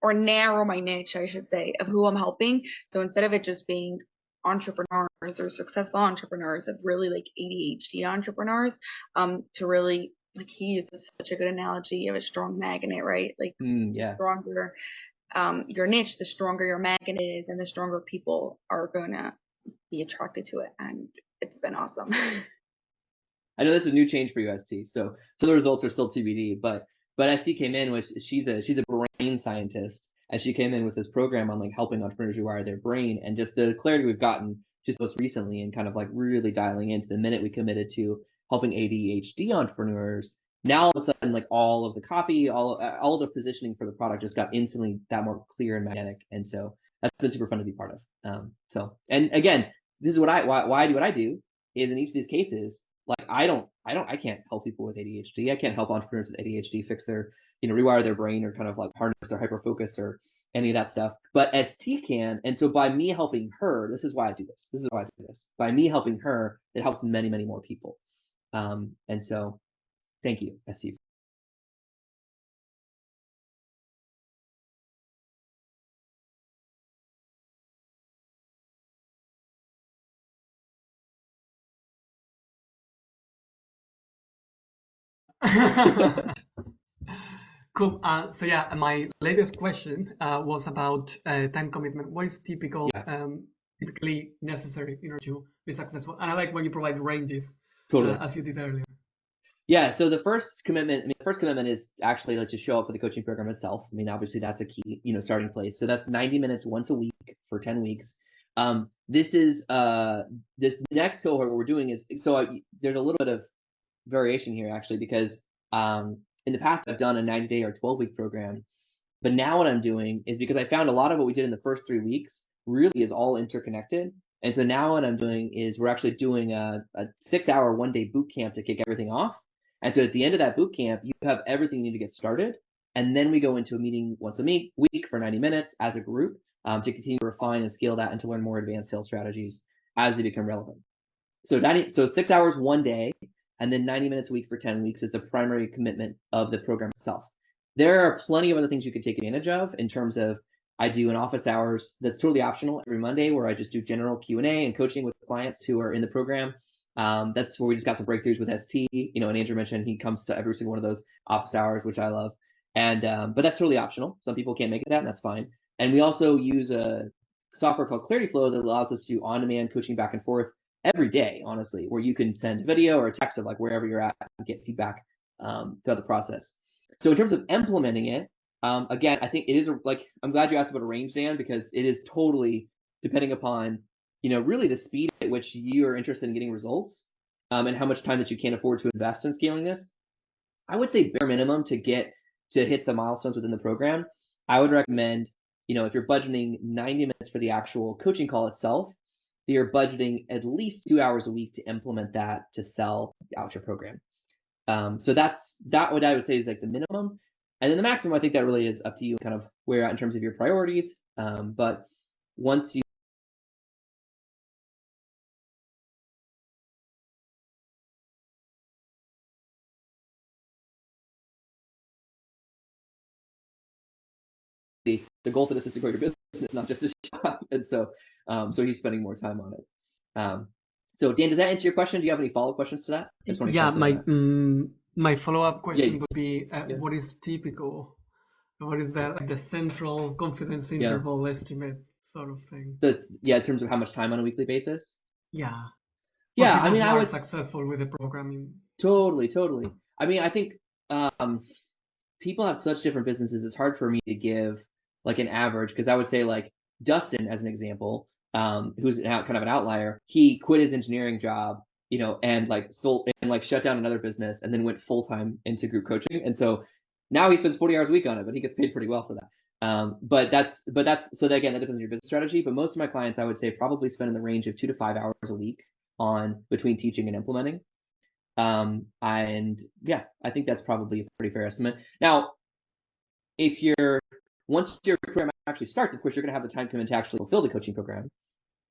or narrow my niche, I should say, of who I'm helping. So instead of it just being entrepreneurs or successful entrepreneurs, of really like ADHD entrepreneurs, to really, like, he uses such a good analogy of a strong magnet, right? Like the stronger your niche, the stronger your magnet is, and the stronger people are gonna be attracted to it. And it's been awesome. I know that's a new change for you, ST. So the results are still TBD, but ST came in, which she's a brain scientist, and she came in with this program on like helping entrepreneurs rewire their brain, and just the clarity we've gotten just most recently, and kind of like really dialing into the minute we committed to helping ADHD entrepreneurs. Now all of a sudden, like all of the copy, all of the positioning for the product just got instantly that more clear and magnetic, and so that's been super fun to be part of. And again, this is why I do what I do, is in each of these cases, like I can't help people with ADHD. I can't help entrepreneurs with ADHD fix their, rewire their brain or kind of like harness their hyper focus or any of that stuff. But ST can. And so by me helping her, this is why I do this. This is why I do this. By me helping her, it helps many, many more people. And so thank you, ST. Cool. So yeah, my latest question was about time commitment. What is typically necessary in order to be successful? And I like when you provide ranges, as you did earlier. Yeah. So the first commitment, is actually like to show up for the coaching program itself. I mean, obviously that's a key, starting place. So that's 90 minutes once a week for 10 weeks. This next cohort, what we're doing is, there's a little bit of variation here actually, because in the past I've done a 90-day or 12-week program, but now what I'm doing is, because I found a lot of what we did in the first 3 weeks really is all interconnected. And so now what I'm doing is we're actually doing a 6-hour 1-day boot camp to kick everything off. And so at the end of that boot camp, you have everything you need to get started. And then we go into a meeting once a week for 90 minutes as a group to continue to refine and scale that and to learn more advanced sales strategies as they become relevant. So 6 hours one day, and then 90 minutes a week for 10 weeks is the primary commitment of the program itself. There are plenty of other things you can take advantage of in terms of, I do an office hours that's totally optional every Monday where I just do general Q&A and coaching with clients who are in the program. That's where we just got some breakthroughs with ST, and Andrew mentioned he comes to every single one of those office hours, which I love. And but that's totally optional. Some people can't make it that, and that's fine. And we also use a software called Clarity Flow that allows us to do on-demand coaching back and forth every day, honestly, where you can send a video or a text of like wherever you're at and get feedback throughout the process. So in terms of implementing it, again, I think it is I'm glad you asked about a range, Dan, because it is totally depending upon, really the speed at which you are interested in getting results and how much time that you can afford to invest in scaling this. I would say bare minimum to hit the milestones within the program, I would recommend, if you're budgeting 90 minutes for the actual coaching call itself, that you're budgeting at least 2 hours a week to implement that to sell out your program. So that's what I would say is like the minimum. And then the maximum, I think that really is up to you, kind of where you're at in terms of your priorities. But once you the goal for this is to grow your business, not just a job. And so he's spending more time on it. So Dan, does that answer your question? Do you have any follow-up questions to that? Yeah, my follow-up question would be, what is typical? What is that, the central confidence interval estimate sort of thing? In terms of how much time on a weekly basis? Yeah. Yeah, I mean, I was successful with the programming. Totally. I mean, I think people have such different businesses. It's hard for me to give like an average, because I would say like Dustin, as an example, who's kind of an outlier, he quit his engineering job, and like sold and like shut down another business and then went full-time into group coaching. And so now he spends 40 hours a week on it, but he gets paid pretty well for that. But that's so that, again, that depends on your business strategy. But most of my clients, I would say, probably spend in the range of 2 to 5 hours a week on between teaching and implementing. And yeah, I think that's probably a pretty fair estimate. Now, once your program actually starts, of course, you're going to have the time commitment to actually fulfill the coaching program.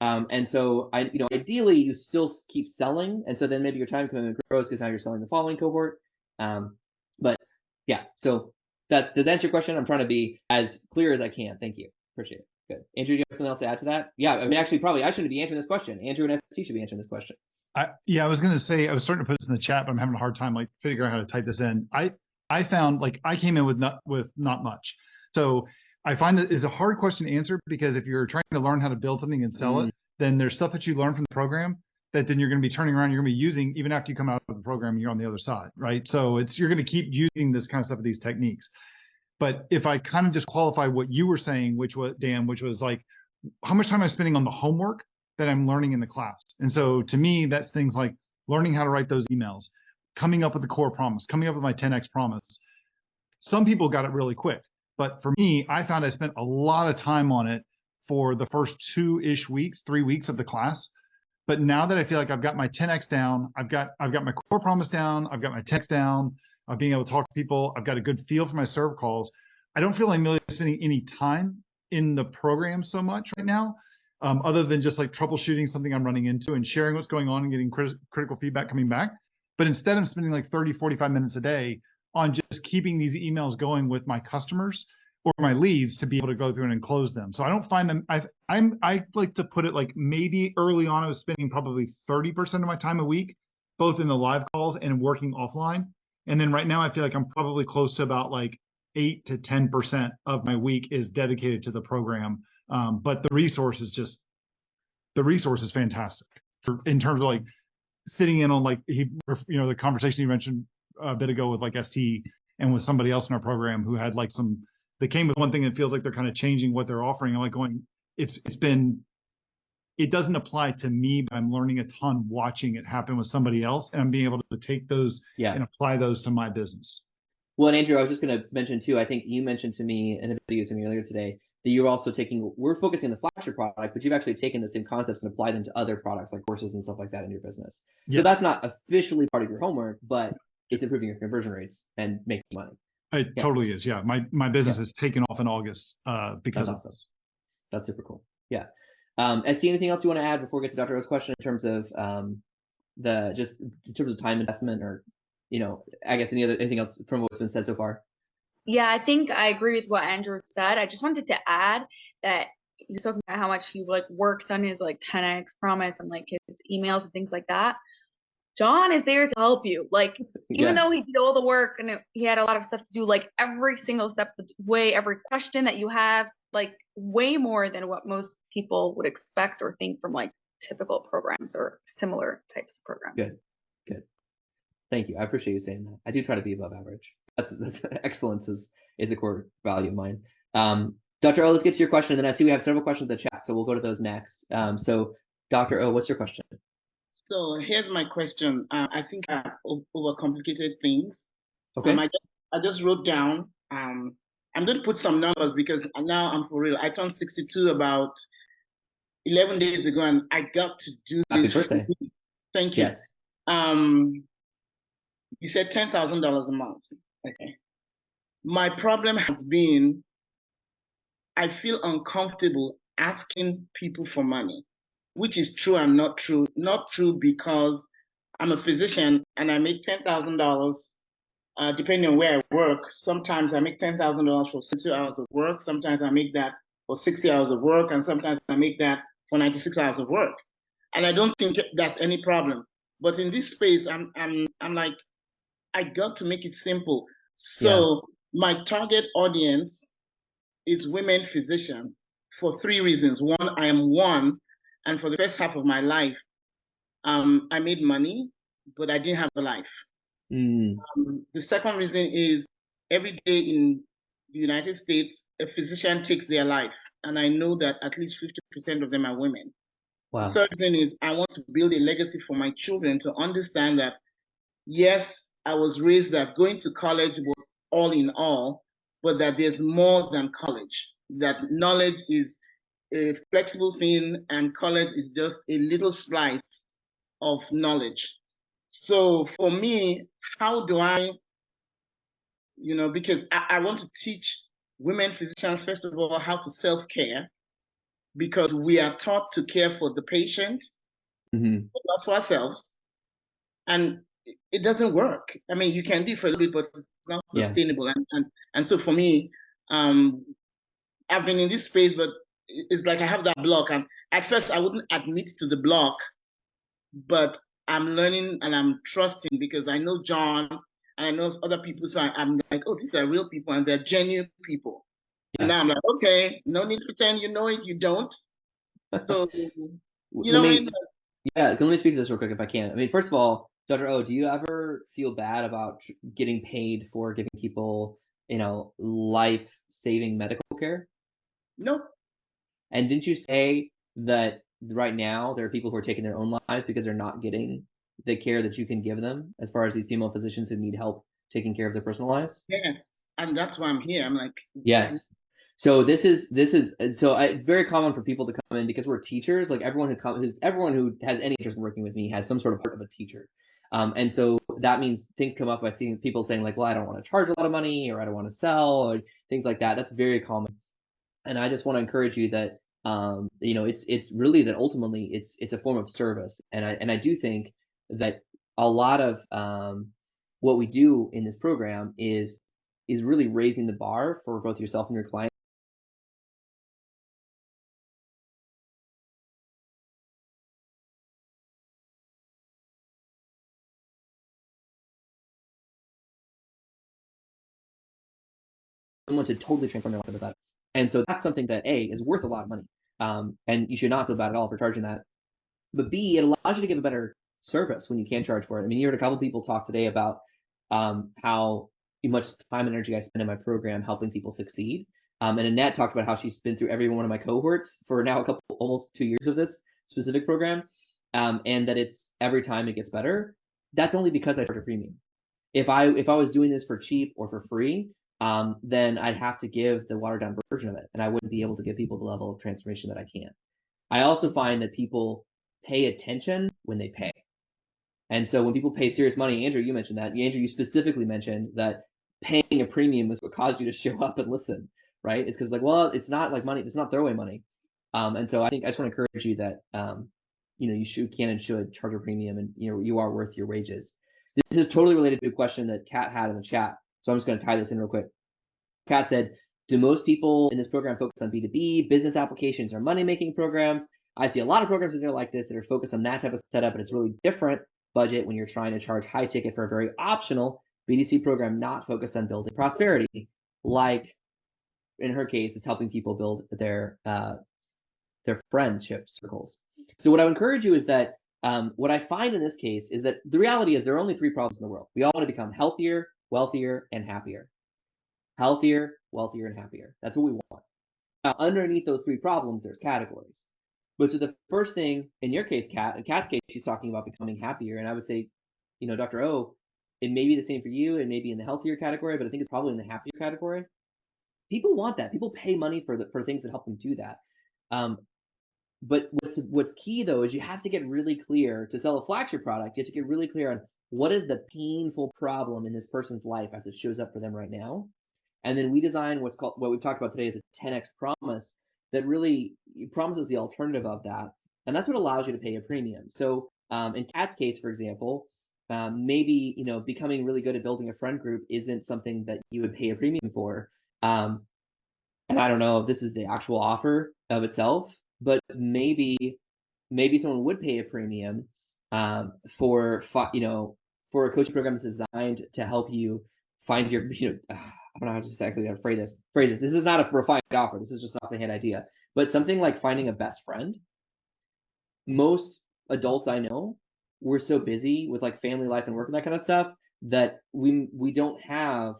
And so ideally you still keep selling. And so then maybe your time commitment grows because now you're selling the following cohort. But yeah, so does that answer your question? I'm trying to be as clear as I can. Thank you. Appreciate it. Good. Andrew, do you have something else to add to that? Yeah, I mean, actually, probably I shouldn't be answering this question. Andrew and ST should be answering this question. I was going to say, I was starting to put this in the chat, but I'm having a hard time like figuring out how to type this in. I found like I came in with not much. So I find that is a hard question to answer, because if you're trying to learn how to build something and sell it, then there's stuff that you learn from the program that then you're going to be turning around, you're going to be using even after you come out of the program, you're on the other side, right? So you're going to keep using this kind of stuff, these techniques. But if I kind of just qualify what you were saying, which was, Dan, which was like, how much time am I spending on the homework that I'm learning in the class? And so to me, that's things like learning how to write those emails, coming up with the core promise, coming up with my 10X promise. Some people got it really quick, but for me, I found I spent a lot of time on it for the first 3 weeks of the class. But now that I feel like I've got my 10X down, I've got my core promise down, I've got my 10X down, being able to talk to people, I've got a good feel for my serve calls. I don't feel like I'm really spending any time in the program so much right now, other than just like troubleshooting something I'm running into and sharing what's going on and getting critical feedback coming back. But instead, I'm spending like 30, 45 minutes a day on just keeping these emails going with my customers or my leads to be able to go through and close them. So I don't find them, I like to put it like maybe early on I was spending probably 30% of my time a week, both in the live calls and working offline. And then right now I feel like I'm probably close to about like 8 to 10% of my week is dedicated to the program. But the resource is fantastic in terms of like sitting in on like, the conversation you mentioned a bit ago with like ST and with somebody else in our program who had like they came with one thing that feels like they're kind of changing what they're offering. I'm like going, it doesn't apply to me, but I'm learning a ton watching it happen with somebody else. And I'm being able to take those and apply those to my business. Well, and Andrew, I was just going to mention too, I think you mentioned to me in a video you sent me earlier today that you're also we're focusing on the flagship product, but you've actually taken the same concepts and applied them to other products like courses and stuff like that in your business. Yes. So that's not officially part of your homework, but it's improving your conversion rates and making money. It totally is. Yeah. My business has taken off in August because That's of this. That's super cool. Yeah. SC, anything else you want to add before we get to Dr. O's question in terms of in terms of time investment, or I guess anything else from what's been said so far? Yeah, I think I agree with what Andrew said. I just wanted to add that you're talking about how much he worked on his 10x promise and his emails and things like that. John is there to help you. Even though he did all the work and he had a lot of stuff to do, every single step of the way, every question that you have, way more than what most people would expect or think from typical programs or similar types of programs. Good. Thank you. I appreciate you saying that. I do try to be above average. That's excellence is a core value of mine. Dr. O, let's get to your question. And then I see we have several questions in the chat, so we'll go to those next. So Dr. O, what's your question? So here's my question. I think I overcomplicated things. Okay. I just wrote down. I'm going to put some numbers because now I'm for real. I turned 62 about 11 days ago, and I got to do this. Happy birthday. Thank you. Yes. You said $10,000 a month. Okay. My problem has been I feel uncomfortable asking people for money, which is true and not true. Not true because I'm a physician and I make $10,000 depending on where I work. Sometimes I make $10,000 for 60 hours of work. Sometimes I make that for 60 hours of work, and sometimes I make that for 96 hours of work. And I don't think that's any problem. But in this space, I'm like, I got to make it simple. So my target audience is women physicians for 3 reasons. One, I am one, and for the first half of my life, I made money, but I didn't have a life. The second reason is every day in the United States, a physician takes their life, and I know that at least 50% of them are women. Wow. The third thing is I want to build a legacy for my children to understand that, yes, I was raised that going to college was all in all, but that there's more than college, that knowledge is a flexible thing and college is just a little slice of knowledge. So for me, how do I, because I want to teach women physicians, first of all, how to self-care, because we are taught to care for the patient, but not for ourselves. And it doesn't work. I mean, you can do it for a little bit, but it's not sustainable. And so for me, I've been in this space, but it's like I have that block. And at first, I wouldn't admit to the block, but I'm learning and I'm trusting because I know John and I know other people. So I'm like, oh, these are real people and they're genuine people. And now I'm like, okay, no need to pretend you know it, you don't. So, let me speak to this real quick if I can. I mean, first of all, Dr. O, do you ever feel bad about getting paid for giving people, life-saving medical care? No. And didn't you say that right now there are people who are taking their own lives because they're not getting the care that you can give them, as far as these female physicians who need help taking care of their personal lives? Yes, and that's why I'm here. I'm like, yes. So this is it's very common for people to come in because we're teachers. Like everyone who has any interest in working with me has some sort of heart of a teacher. And so that means things come up by seeing people saying like, well, I don't want to charge a lot of money, or I don't want to sell, or things like that. That's very common. And I just want to encourage you that, it's really that ultimately it's a form of service. And I do think that a lot of what we do in this program is really raising the bar for both yourself and your client. Someone to totally transform their life with that. And so that's something that A, is worth a lot of money. And you should not feel bad at all for charging that. But B, it allows you to give a better service when you can charge for it. I mean, you heard a couple people talk today about how much time and energy I spend in my program helping people succeed. And Annette talked about how she's been through every one of my cohorts for now almost 2 years of this specific program. And that it's every time it gets better. That's only because I charge a premium. If I was doing this for cheap or for free, then I'd have to give the watered down version of it, and I wouldn't be able to give people the level of transformation that I can. I also find that people pay attention when they pay. And so when people pay serious money, Andrew, you mentioned that. Andrew, you specifically mentioned that paying a premium is what caused you to show up and listen, right? It's because like, well, it's not like money, it's not throwaway money. And so I think I just want to encourage you that you can and should charge a premium, and you are worth your wages. This is totally related to a question that Kat had in the chat. So I'm just going to tie this in real quick. Kat said, do most people in this program focus on B2B, business applications, or money-making programs? I see a lot of programs that are like this that are focused on that type of setup, and it's really different budget when you're trying to charge high ticket for a very optional BDC program not focused on building prosperity. Like in her case, it's helping people build their friendship circles. So what I would encourage you is that what I find in this case is that the reality is there are only 3 problems in the world. We all want to become healthier, wealthier, and happier. Healthier, wealthier, and happier. That's what we want. Now, underneath those 3 problems, there's categories. But so the first thing, in your case, Kat, in Kat's case, she's talking about becoming happier. And I would say, Dr. O, it may be the same for you, and maybe in the healthier category, but I think it's probably in the happier category. People want that. People pay money for things that help them do that. But what's key though is you have to get really clear to sell a flagship product. You have to get really clear on what is the painful problem in this person's life as it shows up for them right now. And then we design what we've talked about today is a 10x promise that really promises the alternative of that. And that's what allows you to pay a premium. So in Kat's case, for example, maybe becoming really good at building a friend group isn't something that you would pay a premium for. And I don't know if this is the actual offer of itself, but maybe someone would pay a premium for a coaching program that's designed to help you find your I don't know how exactly to phrase this. This is not a refined offer. This is just an off the head idea. But something like finding a best friend. Most adults I know, we're so busy with like family life and work and that kind of stuff that we don't have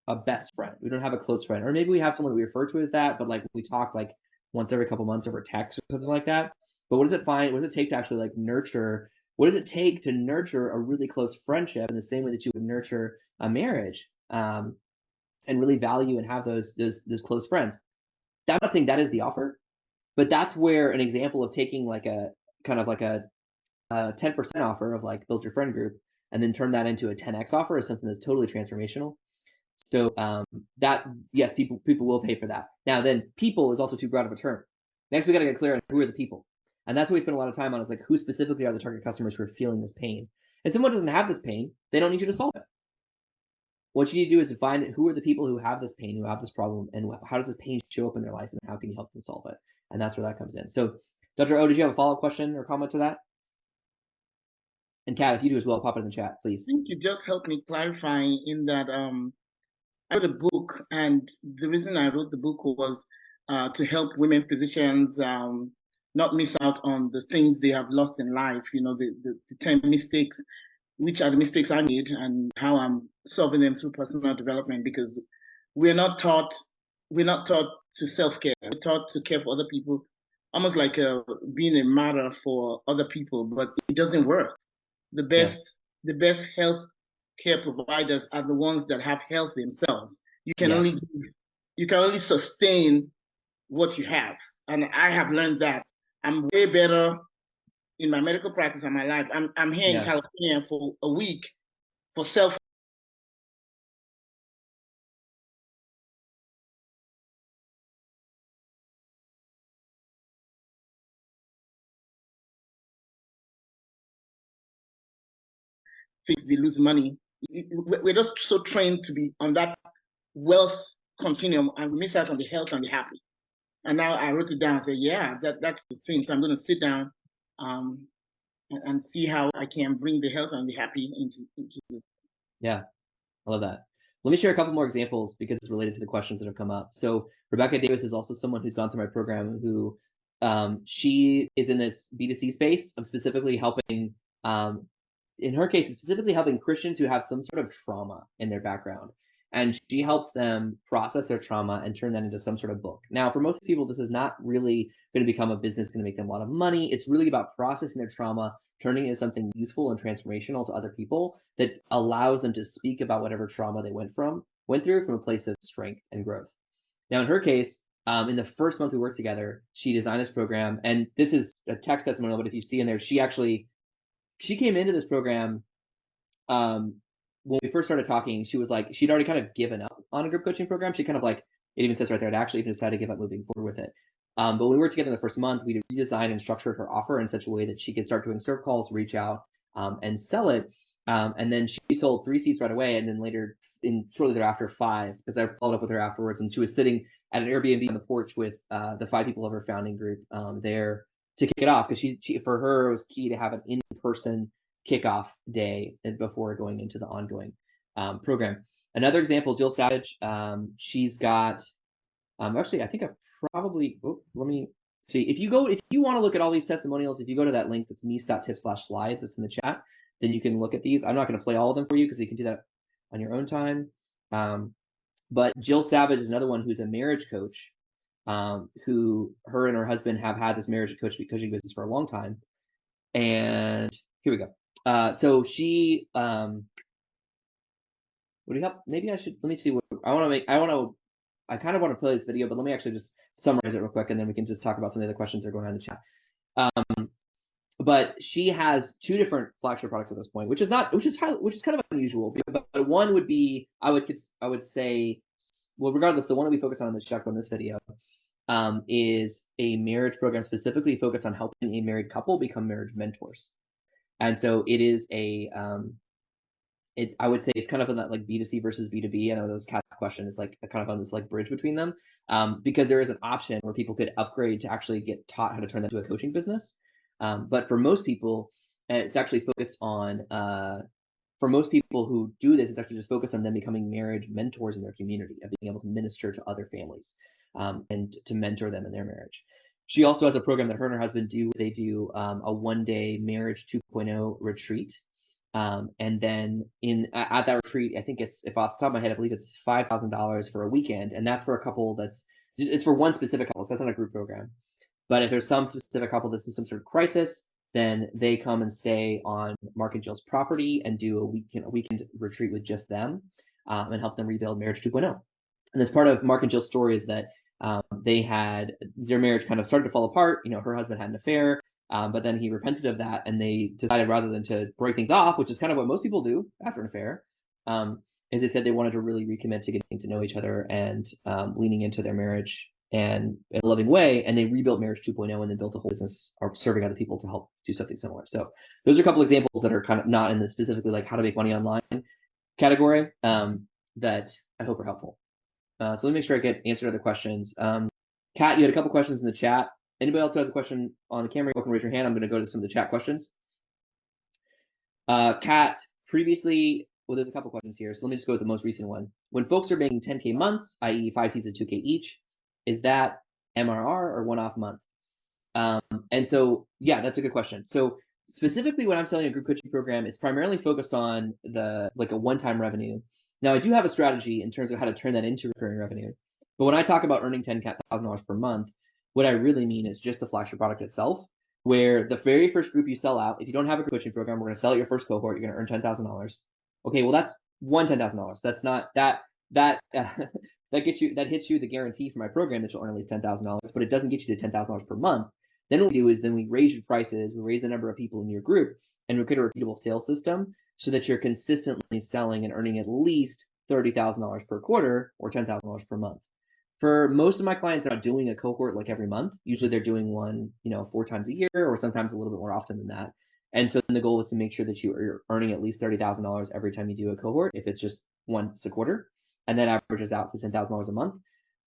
a best friend. We don't have a close friend. Or maybe we have someone that we refer to as that, but like we talk like once every couple months over text or something like that. But what does it take to actually like nurture? What does it take to nurture a really close friendship in the same way that you would nurture a marriage? And really value and have those close friends. I'm not saying that is the offer, but that's where an example of taking like a kind of like a 10% offer of like build your friend group and then turn that into a 10x offer is something that's totally transformational. So that, yes, people will pay for that. Now then, people is also too broad of a term. Next, we got to get clear on who are the people. And that's what we spend a lot of time on is like who specifically are the target customers who are feeling this pain. If someone doesn't have this pain, they don't need you to solve it. What you need to do is to find who are the people who have this pain, who have this problem, and how does this pain show up in their life, and how can you help them solve it? And that's where that comes in. So, Dr. O, did you have a follow-up question or comment to that? And Kat, if you do as well, pop it in the chat, please. I think you just helped me clarify in that I wrote a book, and the reason I wrote the book was to help women physicians not miss out on the things they have lost in life, the 10 mistakes, which are the mistakes I made and how I'm solving them through personal development, because we're not taught to self-care. We're taught to care for other people, almost like being a martyr for other people, but it doesn't work. The best health care providers are the ones that have health themselves. You can only sustain what you have. And I have learned that I'm way better in my medical practice and my life. I'm here in California for a week for self. They lose money. We're just so trained to be on that wealth continuum and we miss out on the health and the happy. And now I wrote it down and said, yeah, that's the thing. So I'm going to sit down and see how I can bring the health and the happy into it. Yeah, I love that. Let me share a couple more examples because it's related to the questions that have come up. So Rebecca Davis is also someone who's gone through my program who she is in this B2C space of specifically helping, in her case, specifically helping Christians who have some sort of trauma in their background. And she helps them process their trauma and turn that into some sort of book. Now, for most people, this is not really going to become a business, going to make them a lot of money. It's really about processing their trauma, turning it into something useful and transformational to other people that allows them to speak about whatever trauma they went through from a place of strength and growth. Now, in her case, in the first month we worked together, she designed this program, and this is a text testimonial, but if you see in there, she she came into this program when we first started talking. She was like, she'd already kind of given up on a group coaching program. She kind of like, it even says right there, it actually even decided to give up moving forward with it. But when we were together in the first month, we redesigned and structured her offer in such a way that she could start doing serve calls, reach out, and sell it. And then she sold 3 seats right away, and then later, shortly thereafter, 5, because I followed up with her afterwards, and she was sitting at an Airbnb on the porch with the 5 people of her founding group there to kick it off, because she for her it was key to have an in-person kickoff day before going into the ongoing program. Another example, Jill Savage, she's got actually, I think I probably, let me see. If you want to look at all these testimonials, if you go to that link that's mies.tips/slides, it's in the chat, then you can look at these. I'm not going to play all of them for you because you can do that on your own time. But Jill Savage is another one who's a marriage coach, who her and her husband have had this marriage coaching business for a long time. And here we go. So she, would you help? Maybe I should, let me see what I kind of want to play this video, but let me actually just summarize it real quick, and then we can just talk about some of the other questions that are going on in the chat. But she has 2 different flagship products at this point, which is kind of unusual. But one would be, I would say, well, regardless, the one that we focus on in this check on this video is a marriage program specifically focused on helping a married couple become marriage mentors. And so it is I would say it's kind of in that like B2C versus B2B. I know those Kat's question is like kind of on this like bridge between them, because there is an option where people could upgrade to actually get taught how to turn that into a coaching business. But for most people, it's actually focused on, for most people who do this, it's actually just focused on them becoming marriage mentors in their community, of being able to minister to other families and to mentor them in their marriage. She also has a program that her and her husband do. They do a 1-day marriage 2.0 retreat. And then at that retreat, I think if off the top of my head, I believe it's $5,000 for a weekend. And that's for a couple it's for one specific couple. So that's not a group program. But if there's some specific couple that's in some sort of crisis, then they come and stay on Mark and Jill's property and do a weekend retreat with just them, and help them rebuild marriage 2.0. And that's part of Mark and Jill's story, is that they had their marriage kind of started to fall apart. Her husband had an affair, but then he repented of that, and they decided rather than to break things off, which is kind of what most people do after an affair, as they said, they wanted to really recommit to getting to know each other and leaning into their marriage and in a loving way, and they rebuilt marriage 2.0 and then built a whole business or serving other people to help do something similar. So those are a couple examples that are kind of not in the specifically like how to make money online category, that I hope are helpful. So let me make sure I get answered other questions. Kat, you had a couple questions in the chat. Anybody else who has a question on the camera, you can raise your hand. I'm going to go to some of the chat questions. Kat, previously, well, there's a couple questions here, so let me just go with the most recent one. When folks are making 10K months, i.e. 5 seats at 2K each, is that MRR or one-off month? And so, yeah, that's a good question. So specifically when I'm selling a group coaching program, it's primarily focused on a one-time revenue. Now, I do have a strategy in terms of how to turn that into recurring revenue. But when I talk about earning $10,000 per month, what I really mean is just the flagship product itself, where the very first group you sell out, if you don't have a coaching program, we're going to sell at your first cohort, you're going to earn $10,000. Okay, well, that's $10,000. That's not that hits you the guarantee for my program that you'll earn at least $10,000, but it doesn't get you to $10,000 per month. Then what we do is we raise your prices, we raise the number of people in your group, and we create a repeatable sales system so that you're consistently selling and earning at least $30,000 per quarter or $10,000 per month. For most of my clients, they're not doing a cohort like every month. Usually they're doing one, 4 times a year, or sometimes a little bit more often than that. And so then the goal is to make sure that you're earning at least $30,000 every time you do a cohort, if it's just once a quarter, and that averages out to $10,000 a month.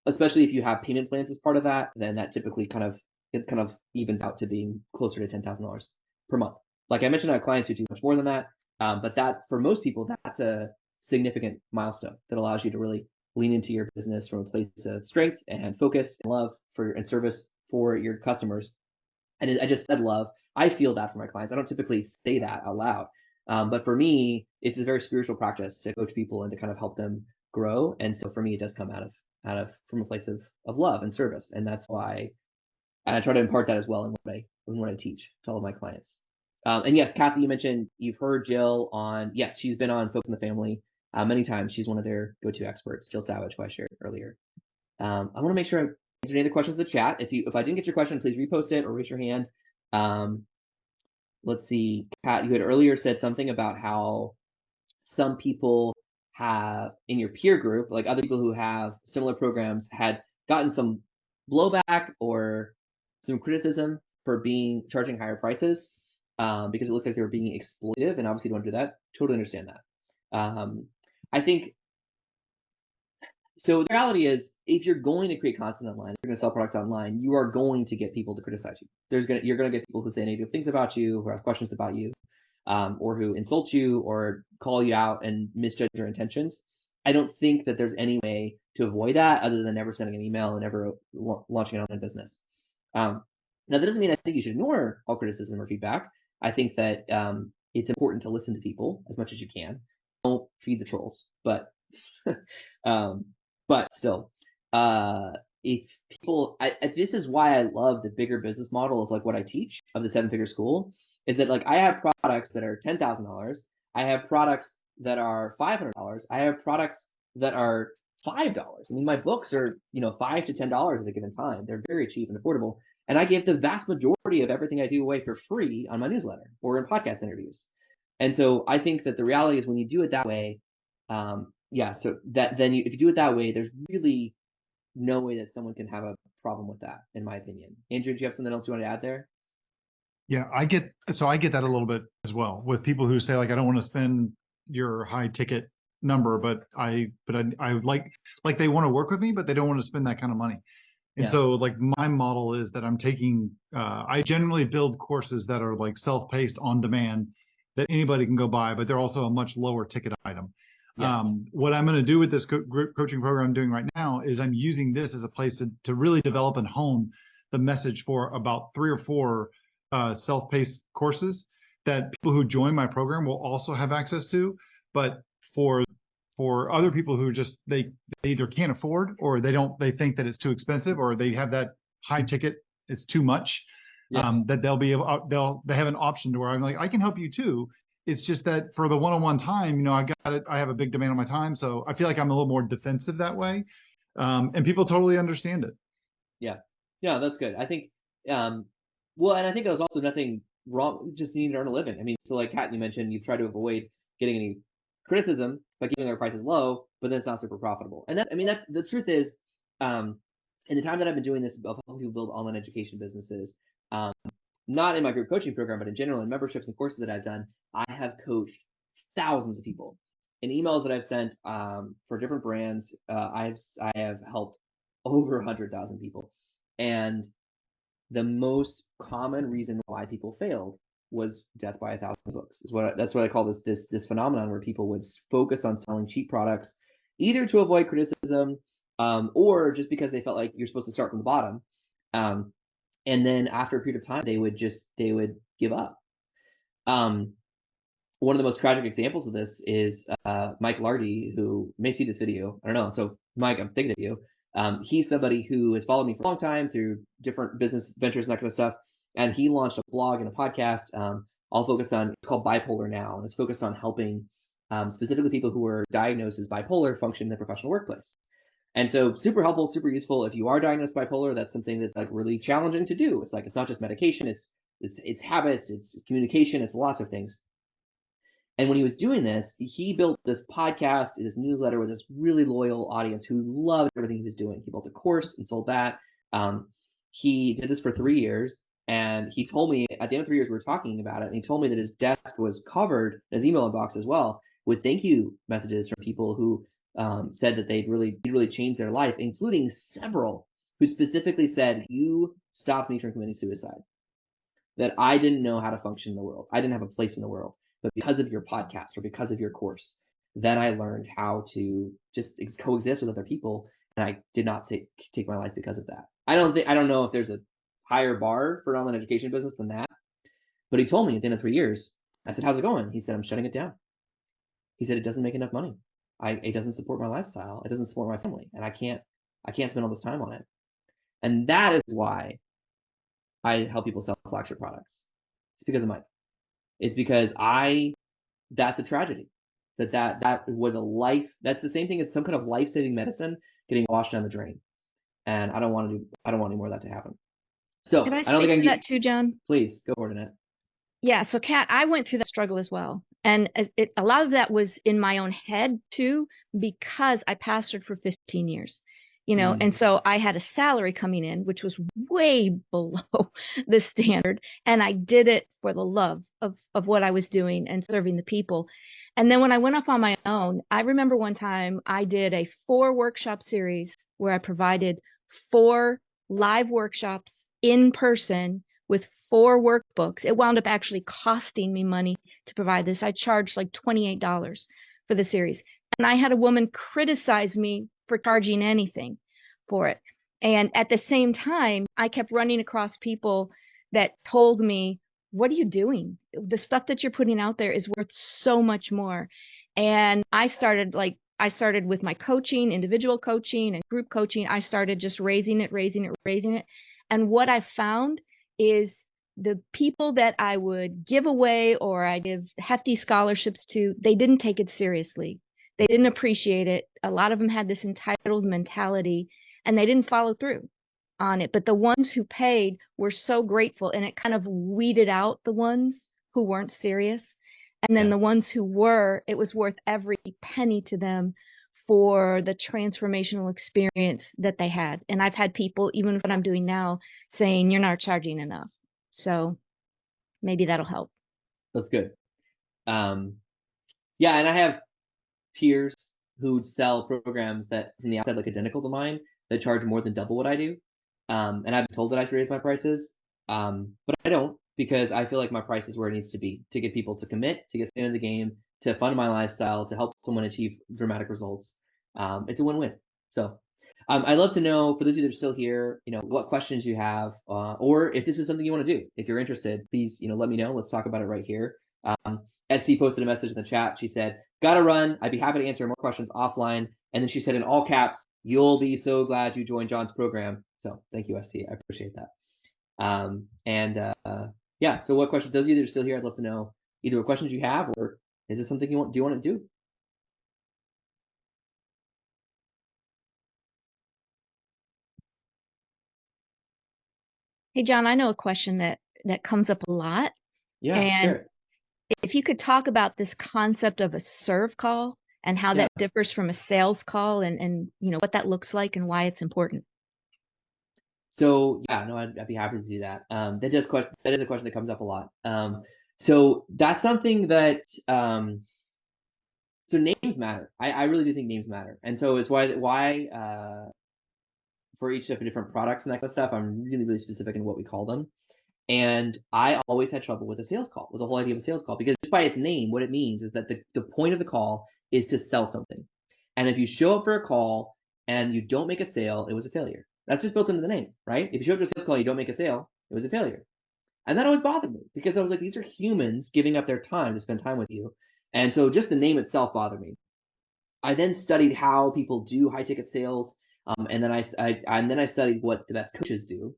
Especially if you have payment plans as part of that, then that typically kind of evens out to being closer to $10,000 per month. Like I mentioned, I have clients who do much more than that, but that's, for most people, that's a significant milestone that allows you to really lean into your business from a place of strength and focus and love and service for your customers. And I just said love. I feel that for my clients. I don't typically say that out loud, but for me, it's a very spiritual practice to coach people and to kind of help them grow. And so for me, it does come out of from a place of love and service, and that's why. And I try to impart that as well in what I teach to all of my clients. And yes, Kathy, you mentioned you've heard Jill on. Yes, she's been on Focus on the Family many times. She's one of their go-to experts, Jill Savage, who I shared earlier. I want to make sure I answered any of the questions in the chat. If I didn't get your question, please repost it or raise your hand. let's see, Pat, you had earlier said something about how some people have in your peer group, like other people who have similar programs, had gotten some blowback or some criticism for charging higher prices because it looked like they were being exploitive, and obviously you don't want to do that. Totally understand that. I think so. The reality is, if you're going to create content online, you're going to sell products online, you are going to get people to criticize you. You're going to get people who say negative things about you, who ask questions about you, or who insult you or call you out and misjudge your intentions. I don't think that there's any way to avoid that other than never sending an email and never launching an online business. Now, that doesn't mean I think you should ignore all criticism or feedback. I think that it's important to listen to people as much as you can. Don't feed the trolls, but but still, if people, this is why I love the bigger business model of like what I teach of the 7-figure school, is that like I have products that are $10,000. I have products that are $500. I have products that are $5. I mean, my books are, $5 to $10 at a given time. They're very cheap and affordable. And I give the vast majority of everything I do away for free on my newsletter or in podcast interviews. And so I think that the reality is when you do it that way, so that then if you do it that way, there's really no way that someone can have a problem with that, in my opinion. Andrew, do you have something else you want to add there? Yeah, I get that a little bit as well with people who say like, I don't want to spend your high ticket number, but I like they want to work with me, but they don't want to spend that kind of money. And so like my model is that I'm taking, I generally build courses that are like self-paced on demand that anybody can go buy, but they're also a much lower ticket item. What I'm going to do with this group coaching program I'm doing right now is I'm using this as a place to really develop and hone the message for about 3 or 4 self-paced courses that people who join my program will also have access to. But for other people who just they either can't afford or they think that it's too expensive or they have that high ticket, it's too much, that they'll be able, they have an option to where I'm like, I can help you too. It's just that for the one-on-one time, I have a big demand on my time. So I feel like I'm a little more defensive that way. And people totally understand it. Yeah, that's good. I think, well, and I think there's also nothing wrong, just needing to earn a living. I mean, so like Kat, you mentioned, you've tried to avoid getting any criticism by keeping their prices low, but then it's not super profitable. And that's the truth is, in the time that I've been doing this, of helping people build online education businesses, not in my group coaching program, but in general in memberships and courses that I've done, I have coached thousands of people. In emails that I've sent for different brands, I have helped over 100,000 people. And the most common reason why people failed was death by 1,000 books. That's what I call this phenomenon where people would focus on selling cheap products, either to avoid criticism, or just because they felt like you're supposed to start from the bottom. And then after a period of time, they would give up. One of the most tragic examples of this is Mike Lardy, who may see this video. I don't know. So Mike, I'm thinking of you. He's somebody who has followed me for a long time through different business ventures and that kind of stuff. And he launched a blog and a podcast all focused on, it's called Bipolar Now. And it's focused on helping specifically people who are diagnosed as bipolar function in the professional workplace. And so super helpful, super useful. If you are diagnosed bipolar, that's something that's like really challenging to do. It's like, it's not just medication, it's habits, it's communication, it's lots of things. And when he was doing this, he built this podcast, this newsletter with this really loyal audience who loved everything he was doing. He built a course and sold that. He did this for 3 years. And he told me at the end of 3 years, we were talking about it. And he told me that his desk was covered, his email inbox as well, with thank you messages from people who said that they'd really changed their life, including several who specifically said, you stopped me from committing suicide, that I didn't know how to function in the world. I didn't have a place in the world. But because of your podcast or because of your course, then I learned how to just coexist with other people. And I did not take my life because of that. I don't know if there's a higher bar for an online education business than that. But he told me at the end of 3 years, I said, how's it going? He said, I'm shutting it down. He said, it doesn't make enough money. It doesn't support my lifestyle. It doesn't support my family. And I can't spend all this time on it. And that is why I help people sell flagship products. It's because of Mike. It's because that's a tragedy. That was a life. That's the same thing as some kind of life-saving medicine getting washed down the drain. And I don't want any more of that to happen. So Can I don't think I can that too, John? Please go for it, Annette. Yeah, so Kat, I went through that struggle as well. And a lot of that was in my own head too, because I pastored for 15 years, and so I had a salary coming in, which was way below the standard. And I did it for the love of what I was doing and serving the people. And then when I went off on my own, I remember one time I did a 4 workshop series where I provided 4 live workshops in person with 4 workbooks. It wound up actually costing me money to provide this. I charged like $28 for the series. And I had a woman criticize me for charging anything for it. And at the same time, I kept running across people that told me, what are you doing? The stuff that you're putting out there is worth so much more. And I started with my coaching, individual coaching and group coaching. I started just raising it. And what I found is the people that I would give away or I give hefty scholarships to, they didn't take it seriously. They didn't appreciate it. A lot of them had this entitled mentality and they didn't follow through on it. But the ones who paid were so grateful, and it kind of weeded out the ones who weren't serious. And then the ones who were, it was worth every penny to them for the transformational experience that they had. And I've had people, even what I'm doing now, saying, you're not charging enough. So maybe that'll help. That's good. Yeah, and I have peers who sell programs that from the outside look identical to mine that charge more than double what I do. And I've been told that I should raise my prices, but I don't, because I feel like my price is where it needs to be to get people to commit, to get skin in the game, to fund my lifestyle, to help someone achieve dramatic results. It's a win-win. So I'd love to know, for those of you that are still here, what questions you have, or if this is something you want to do. If you're interested, please, let me know. Let's talk about it right here. SC posted a message in the chat. She said, gotta run. I'd be happy to answer more questions offline. And then she said in all caps, you'll be so glad you joined John's program. So thank you, ST. I appreciate that. Yeah, so what questions, those of you that are still here, I'd love to know either what questions you have, or is this something do you want to do? Hey, John, I know a question that comes up a lot. Yeah, and sure. If you could talk about this concept of a serve call and how that differs from a sales call, and what that looks like and why it's important. So yeah, no, I'd be happy to do that. That is a question that comes up a lot. So that's something that so names matter. I really do think names matter, and so it's why for each of the different products and that kind of stuff, I'm really specific in what we call them. And I always had trouble with a sales call, with the whole idea of a sales call, because just by its name, what it means is that the point of the call is to sell something. And if you show up for a call and you don't make a sale, it was a failure. That's just built into the name, right? If you show up to a sales call and you don't make a sale, it was a failure. And that always bothered me, because I was like, these are humans giving up their time to spend time with you. And so just the name itself bothered me. I then studied how people do high ticket sales. And then I studied what the best coaches do.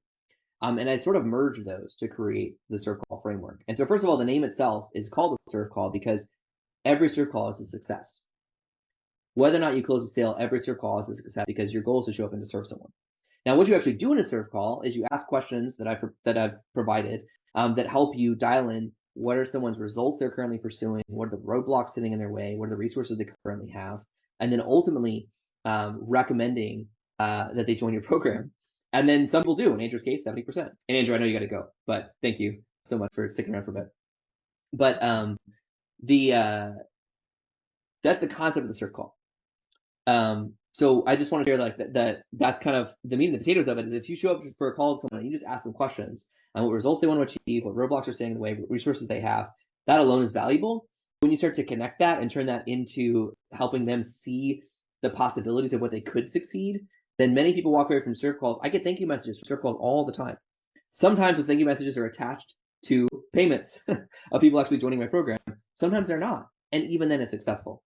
And I sort of merged those to create the serve call framework. And so first of all, the name itself is called a serve call because every serve call is a success. Whether or not you close a sale, every serve call is a success because your goal is to show up and to serve someone. Now, what you actually do in a serve call is you ask questions that I've provided that help you dial in what are someone's results they're currently pursuing, what are the roadblocks sitting in their way, what are the resources they currently have, and then ultimately recommending that they join your program. And then some people do. In Andrew's case, 70%. And Andrew, I know you got to go, but thank you so much for sticking around for a bit. But that's the concept of the serve call. So I just want to share that's kind of the meat and the potatoes of it. Is if you show up for a call with someone, and you just ask them questions on what results they want to achieve, what roadblocks are standing in the way, what resources they have. That alone is valuable. When you start to connect that and turn that into helping them see the possibilities of what they could succeed, then many people walk away from serve calls. I get thank you messages from serve calls all the time. Sometimes those thank you messages are attached to payments of people actually joining my program. Sometimes they're not. And even then it's successful.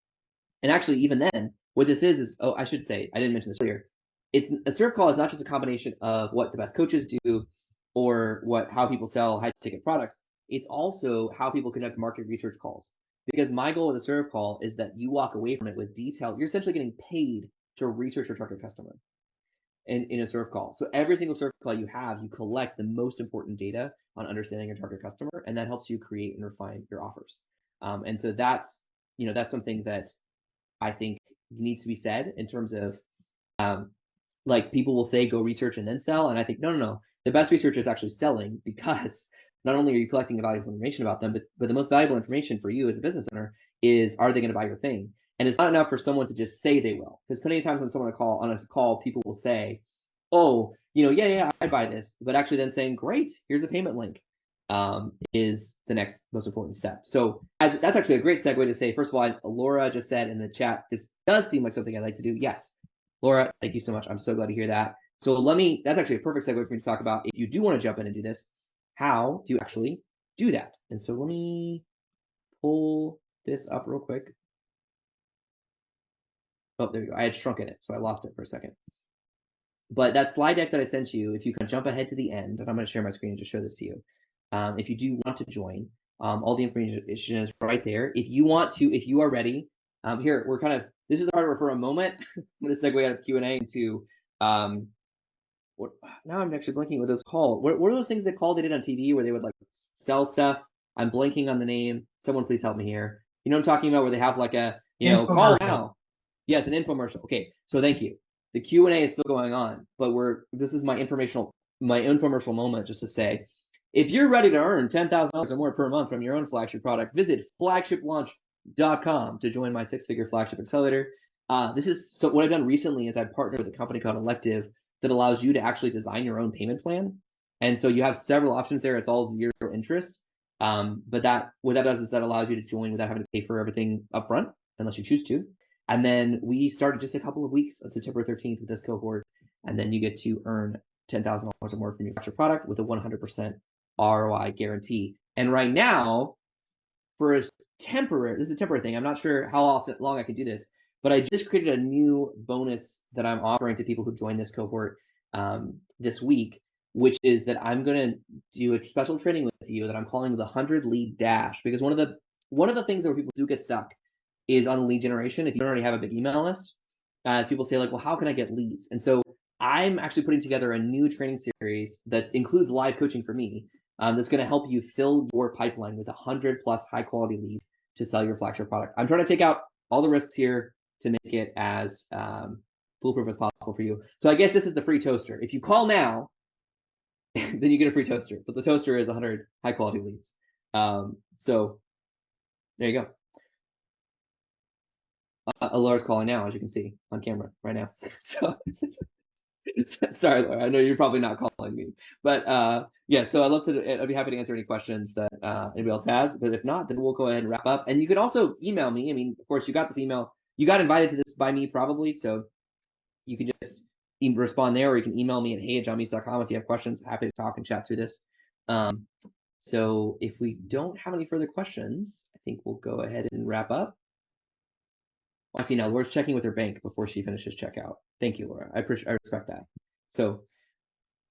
And actually, even then, what this is, oh, I should say, I didn't mention this earlier. It's a serve call is not just a combination of what the best coaches do or how people sell high ticket products. It's also how people conduct market research calls. Because my goal with a serve call is that you walk away from it with detail. You're essentially getting paid to research your target customer. in a serve call. So every single serve call you have, you collect the most important data on understanding your target customer, and that helps you create and refine your offers. And so that's something that I think needs to be said in terms of like people will say go research and then sell, and I think no. The best research is actually selling, because not only are you collecting valuable information about them, but the most valuable information for you as a business owner is, are they going to buy your thing? And it's not enough for someone to just say they will, because plenty of times on a call, people will say, oh, yeah, I'd buy this, but actually then saying, great, here's a payment link, is the next most important step. So that's actually a great segue to say, first of all, Laura just said in the chat, this does seem like something I'd like to do. Yes, Laura, thank you so much. I'm so glad to hear that. So that's actually a perfect segue for me to talk about, if you do want to jump in and do this, how do you actually do that? And so let me pull this up real quick. Oh, there we go. I had shrunken it, so I lost it for a second. But that slide deck that I sent you, if you can jump ahead to the end, and I'm going to share my screen and just show this to you. If you do want to join, all the information is right there. If you are ready, here, this is the part where for a moment, I'm going to segue out of Q&A into, now I'm actually blanking what those called. What are those things they did on TV where they would like sell stuff? I'm blanking on the name. Someone please help me here. You know what I'm talking about, where they have like a, call now. Yeah, it's an infomercial. Okay, so thank you. The Q&A is still going on, but this is my infomercial moment, just to say, if you're ready to earn $10,000 or more per month from your own flagship product, visit flagshiplaunch.com to join my 6-figure flagship accelerator. What I've done recently is I've partnered with a company called Elective that allows you to actually design your own payment plan. And so you have several options there. It's all 0 interest. But what that does is that allows you to join without having to pay for everything up front, unless you choose to. And then we started just a couple of weeks on September 13th with this cohort. And then you get to earn $10,000 or more from your product with a 100% ROI guarantee. And right now, this is a temporary thing. I'm not sure how long I can do this, but I just created a new bonus that I'm offering to people who join this cohort this week, which is that I'm going to do a special training with you that I'm calling the 100 lead dash, because one of the things where people do get stuck is on lead generation. If you don't already have a big email list, as people say, like, well, how can I get leads? And so I'm actually putting together a new training series that includes live coaching for me, that's going to help you fill your pipeline with 100+ high quality leads to sell your flagship product. I'm trying to take out all the risks here to make it as foolproof as possible for you. So I guess this is the free toaster. If you call now, then you get a free toaster, but the toaster is 100 high quality leads. So there you go. Laura's calling now, as you can see on camera right now. So sorry, Laura, I know you're probably not calling me, but yeah, so I'd be happy to answer any questions that anybody else has, but if not, then we'll go ahead and wrap up. And you could also email me. I mean, of course, you got this email, you got invited to this by me probably, so you can just respond there, or you can email me at hey@johnmeese.com if you have questions. Happy to talk and chat through this. So if we don't have any further questions, I think we'll go ahead and wrap up. I see now Laura's checking with her bank before she finishes checkout. Thank you, Laura. I respect that. So,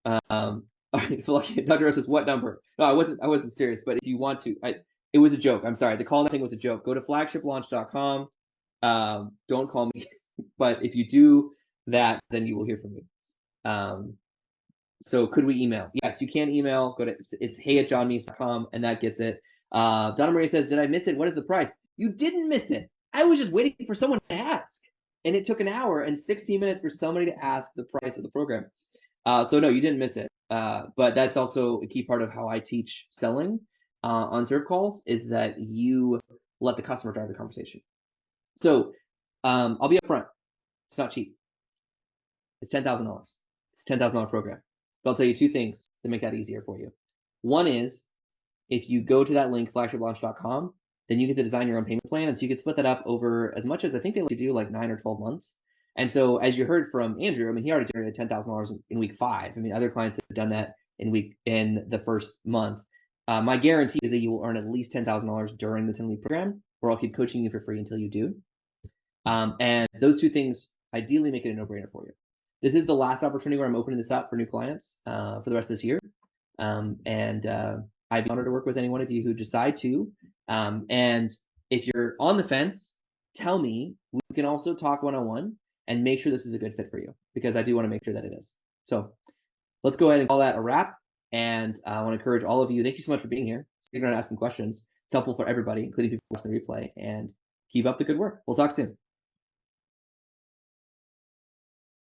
all right, Dr. Rose says, what number? No, I wasn't serious, but if you want to, it was a joke. I'm sorry. The call thing was a joke. Go to flagshiplaunch.com. Don't call me, but if you do that, then you will hear from me. So could we email? Yes, you can email. Go to it's hey@johnmeese.com, and that gets it. Donna Maria says, did I miss it? What is the price? You didn't miss it. I was just waiting for someone to ask, and it took an hour and 16 minutes for somebody to ask the price of the program. So no, you didn't miss it. But that's also a key part of how I teach selling on serve calls, is that you let the customer drive the conversation. So I'll be upfront. It's not cheap. It's $10,000. It's a $10,000 program. But I'll tell you two things to make that easier for you. One is, if you go to that link, flagshiplaunch.com, then you get to design your own payment plan. And so you can split that up over as much as, I think they let you do, like 9 or 12 months. And so as you heard from Andrew, I mean, he already generated $10,000 in week 5. I mean, other clients have done that in the first month. My guarantee is that you will earn at least $10,000 during the 10-week program, or I'll keep coaching you for free until you do. And those two things ideally make it a no-brainer for you. This is the last opportunity where I'm opening this up for new clients for the rest of this year. I'd be honored to work with any one of you who decide to. And if you're on the fence, tell me. We can also talk one-on-one. and make sure this is a good fit for you, because I do want to make sure that it is. So let's go ahead and call that a wrap. And I want to encourage all of you. Thank you so much for being here, sticking around, asking questions. It's helpful for everybody, including people watching the replay. And keep up the good work. We'll talk soon.